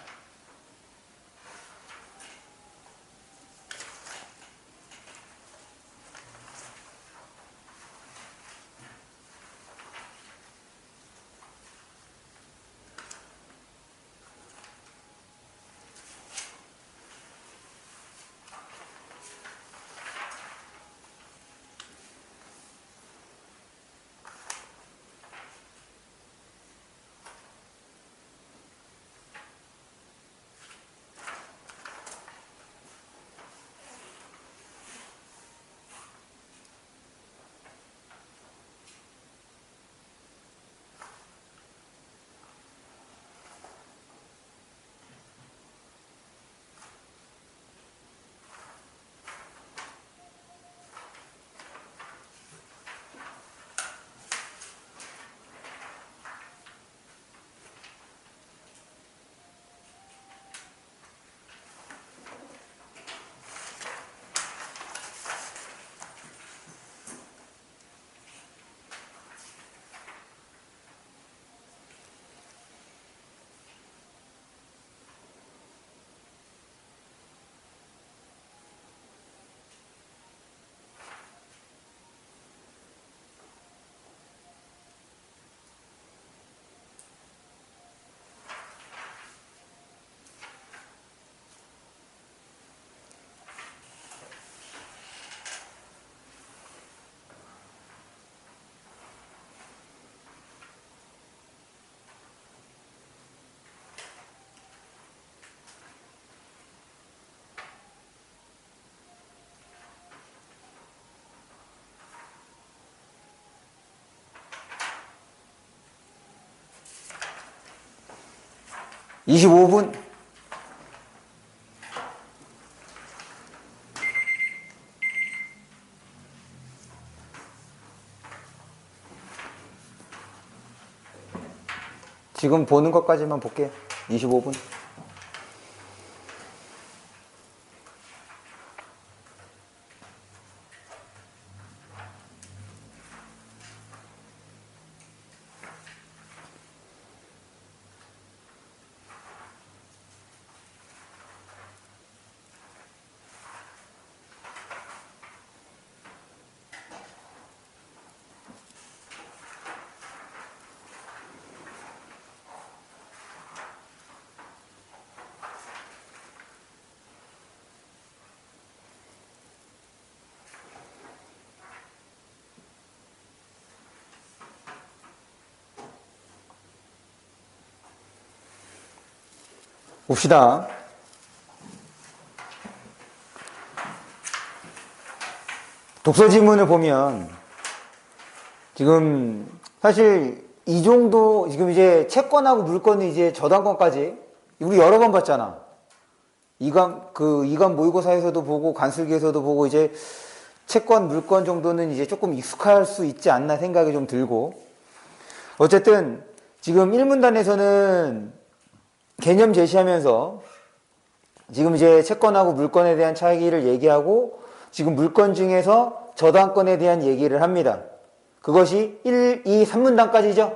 Speaker 1: 25분. 지금 보는 것까지만 볼게요. 25분. 봅시다. 독서 지문을 보면 지금 사실 이 정도 지금 이제 채권하고 물건은 이제 저당권까지 우리 여러 번 봤잖아. 이관 모의고사에서도 보고 관술기에서도 보고 이제 채권 물건 정도는 이제 조금 익숙할 수 있지 않나 생각이 좀 들고, 어쨌든 지금 1문단에서는 개념 제시하면서 지금 이제 채권하고 물건에 대한 차이를 얘기하고 지금 물건 중에서 저당권에 대한 얘기를 합니다. 그것이 1, 2, 3문단까지죠.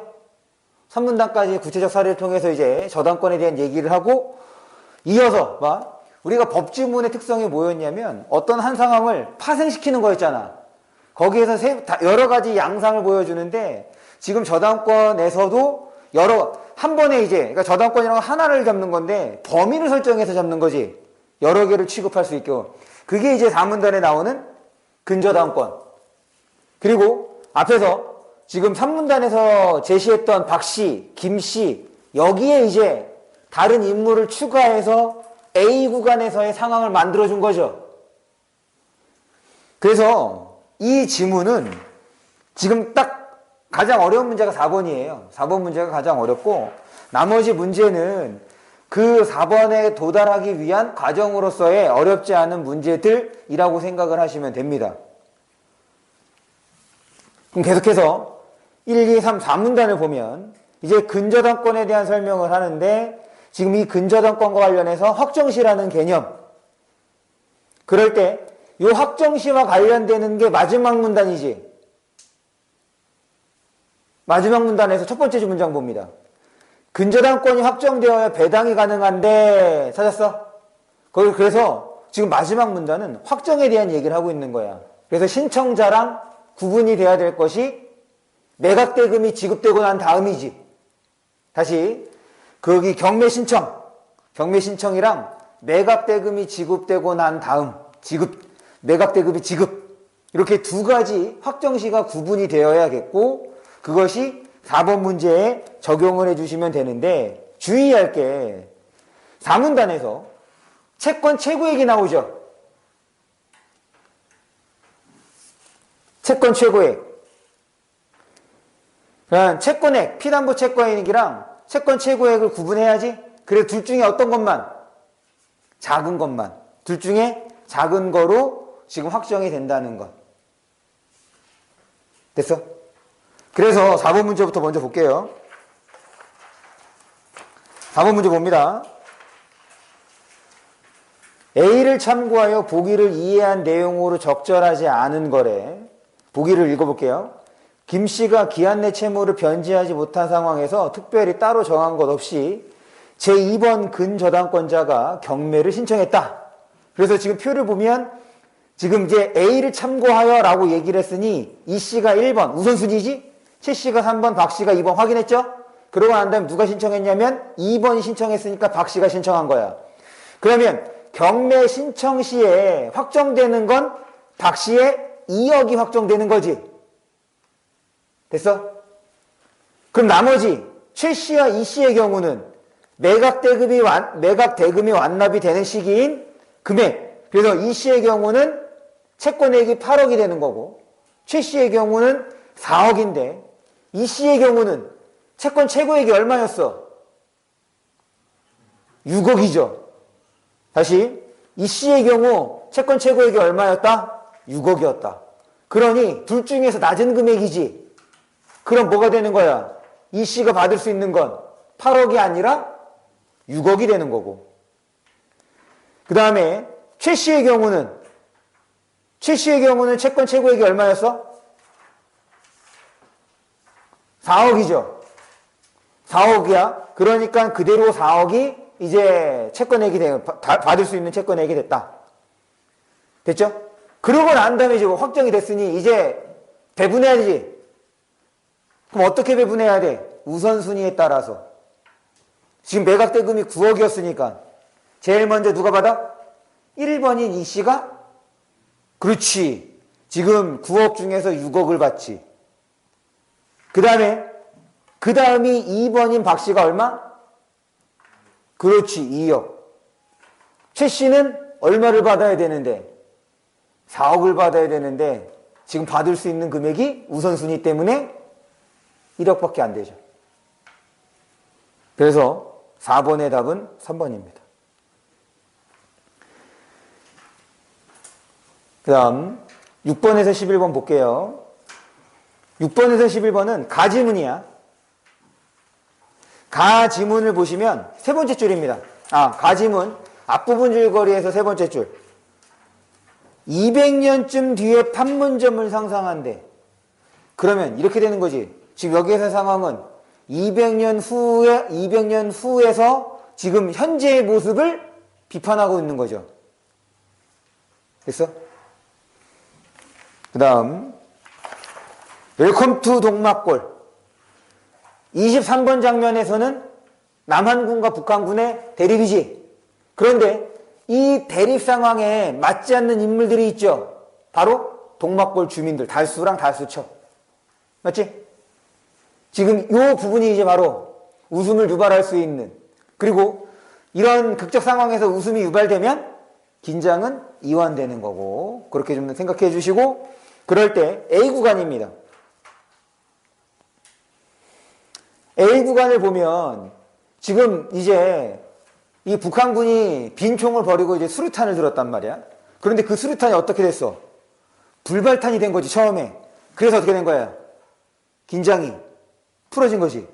Speaker 1: 3문단까지 구체적 사례를 통해서 이제 저당권에 대한 얘기를 하고, 이어서 우리가 법지문의 특성이 뭐였냐면 어떤 한 상황을 파생시키는 거였잖아. 거기에서 여러 가지 양상을 보여주는데 지금 저당권에서도 한 번에 이제, 그러니까 저당권이라는 건 하나를 잡는 건데 범위를 설정해서 잡는 거지. 여러 개를 취급할 수 있고. 그게 이제 4문단에 나오는 근저당권. 그리고 앞에서 지금 3문단에서 제시했던 박씨, 김씨, 여기에 이제 다른 인물을 추가해서 A 구간에서의 상황을 만들어준 거죠. 그래서 이 지문은 지금 딱 가장 어려운 문제가 4번이에요. 4번 문제가 가장 어렵고, 나머지 문제는 그 4번에 도달하기 위한 과정으로서의 어렵지 않은 문제들이라고 생각을 하시면 됩니다. 그럼 계속해서 1, 2, 3, 4문단을 보면 이제 근저당권에 대한 설명을 하는데, 지금 이 근저당권과 관련해서 확정시라는 개념, 그럴 때 이 확정시와 관련되는 게 마지막 문단이지. 마지막 문단에서 첫 번째 문장 봅니다. 근저당권이 확정되어야 배당이 가능한데, 찾았어? 그래서 지금 마지막 문단은 확정에 대한 얘기를 하고 있는 거야. 그래서 신청자랑 구분이 돼야 될 것이 매각대금이 지급되고 난 다음이지. 다시 거기 경매신청이랑 매각대금이 지급되고 난 다음, 매각대금이 지급, 이렇게 두 가지 확정시가 구분이 되어야겠고, 그것이 4번 문제에 적용을 해주시면 되는데, 주의할 게 4문단에서 채권 최고액이 나오죠. 채권 최고액. 그러니까 채권액, 피담보 채권액이랑 채권 최고액을 구분해야지. 그래서 둘 중에 어떤 것만? 작은 것만. 둘 중에 작은 거로 지금 확정이 된다는 것. 됐어? 그래서 4번 문제부터 먼저 볼게요. 4번 문제 봅니다. A를 참고하여 보기를 이해한 내용으로 적절하지 않은 거래. 보기를 읽어볼게요. 김씨가 기한 내 채무를 변제하지 못한 상황에서 특별히 따로 정한 것 없이 제2번 근저당권자가 경매를 신청했다. 그래서 지금 표를 보면 지금 이제 A를 참고하여 라고 얘기를 했으니 이씨가 1번 우선순위지, 최씨가 3번, 박씨가 2번 확인했죠? 그러고 난 다음에 누가 신청했냐면 2번이 신청했으니까 박씨가 신청한 거야. 그러면 경매 신청 시에 확정되는 건 박씨의 2억이 확정되는 거지. 됐어? 그럼 나머지 최씨와 이씨의 경우는 매각대금이 완납이 되는 시기인 금액. 그래서 이씨의 경우는 채권액이 8억이 되는 거고, 최씨의 경우는 4억인데, 이씨의 경우는 채권 최고액이 얼마였어? 6억이죠. 다시 이 C의 경우 채권 최고액이 얼마였다? 6억이었다. 그러니 둘 중에서 낮은 금액이지. 그럼 뭐가 되는 거야? 이 C가 받을 수 있는 건 8억이 아니라 6억이 되는 거고. 그 다음에 최 C의 경우는 채권 최고액이 얼마였어? 4억이죠. 4억이야. 그러니까 그대로 4억이 이제 채권액이 받을 수 있는 채권액이 됐다. 됐죠? 그러고 난 다음에 지금 확정이 됐으니 이제 배분해야 되지. 그럼 어떻게 배분해야 돼? 우선순위에 따라서. 지금 매각대금이 9억이었으니까 제일 먼저 누가 받아? 1번인 이 씨가? 그렇지. 지금 9억 중에서 6억을 받지. 그 다음이 2번인 박 씨가 얼마? 그렇지. 2억. 최 씨는 얼마를 받아야 되는데? 4억을 받아야 되는데 지금 받을 수 있는 금액이 우선순위 때문에 1억밖에 안 되죠. 그래서 4번의 답은 3번입니다. 그 다음 6번에서 11번 볼게요. 6번에서 11번은 가지문이야. 가지문을 보시면 세 번째 줄입니다. 가지문 앞부분 줄거리에서 세 번째 줄. 200년쯤 뒤에 판문점을 상상한대. 그러면 이렇게 되는 거지. 지금 여기에서 상황은 200년 후에서 지금 현재의 모습을 비판하고 있는 거죠. 됐어? 그 다음 웰컴 투 동막골. 23번 장면에서는 남한군과 북한군의 대립이지. 그런데 이 대립 상황에 맞지 않는 인물들이 있죠. 바로 동막골 주민들, 달수랑 달수처. 맞지? 지금 이 부분이 이제 바로 웃음을 유발할 수 있는, 그리고 이런 극적 상황에서 웃음이 유발되면 긴장은 이완되는 거고, 그렇게 좀 생각해 주시고, 그럴 때 A 구간입니다. A 구간을 보면 지금 이제 이 북한군이 빈총을 버리고 이제 수류탄을 들었단 말이야. 그런데 그 수류탄이 어떻게 됐어? 불발탄이 된 거지, 처음에. 그래서 어떻게 된 거야? 긴장이 풀어진 거지.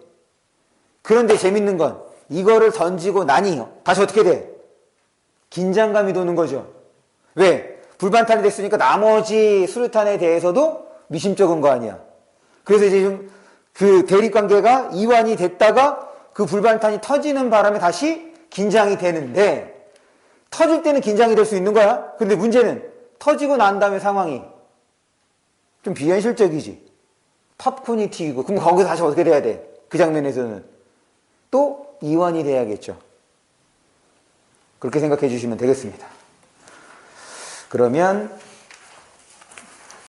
Speaker 1: 그런데 재밌는 건 이거를 던지고 나니 다시 어떻게 돼? 긴장감이 도는 거죠. 왜? 불발탄이 됐으니까 나머지 수류탄에 대해서도 미심쩍은 거 아니야. 그래서 이제 좀 그 대립관계가 이완이 됐다가 그 불발탄이 터지는 바람에 다시 긴장이 되는데, 터질 때는 긴장이 될 수 있는 거야. 근데 문제는 터지고 난 다음에 상황이 좀 비현실적이지. 팝콘이 튀기고, 그럼 거기서 다시 어떻게 돼야 돼? 그 장면에서는 또 이완이 돼야겠죠. 그렇게 생각해 주시면 되겠습니다. 그러면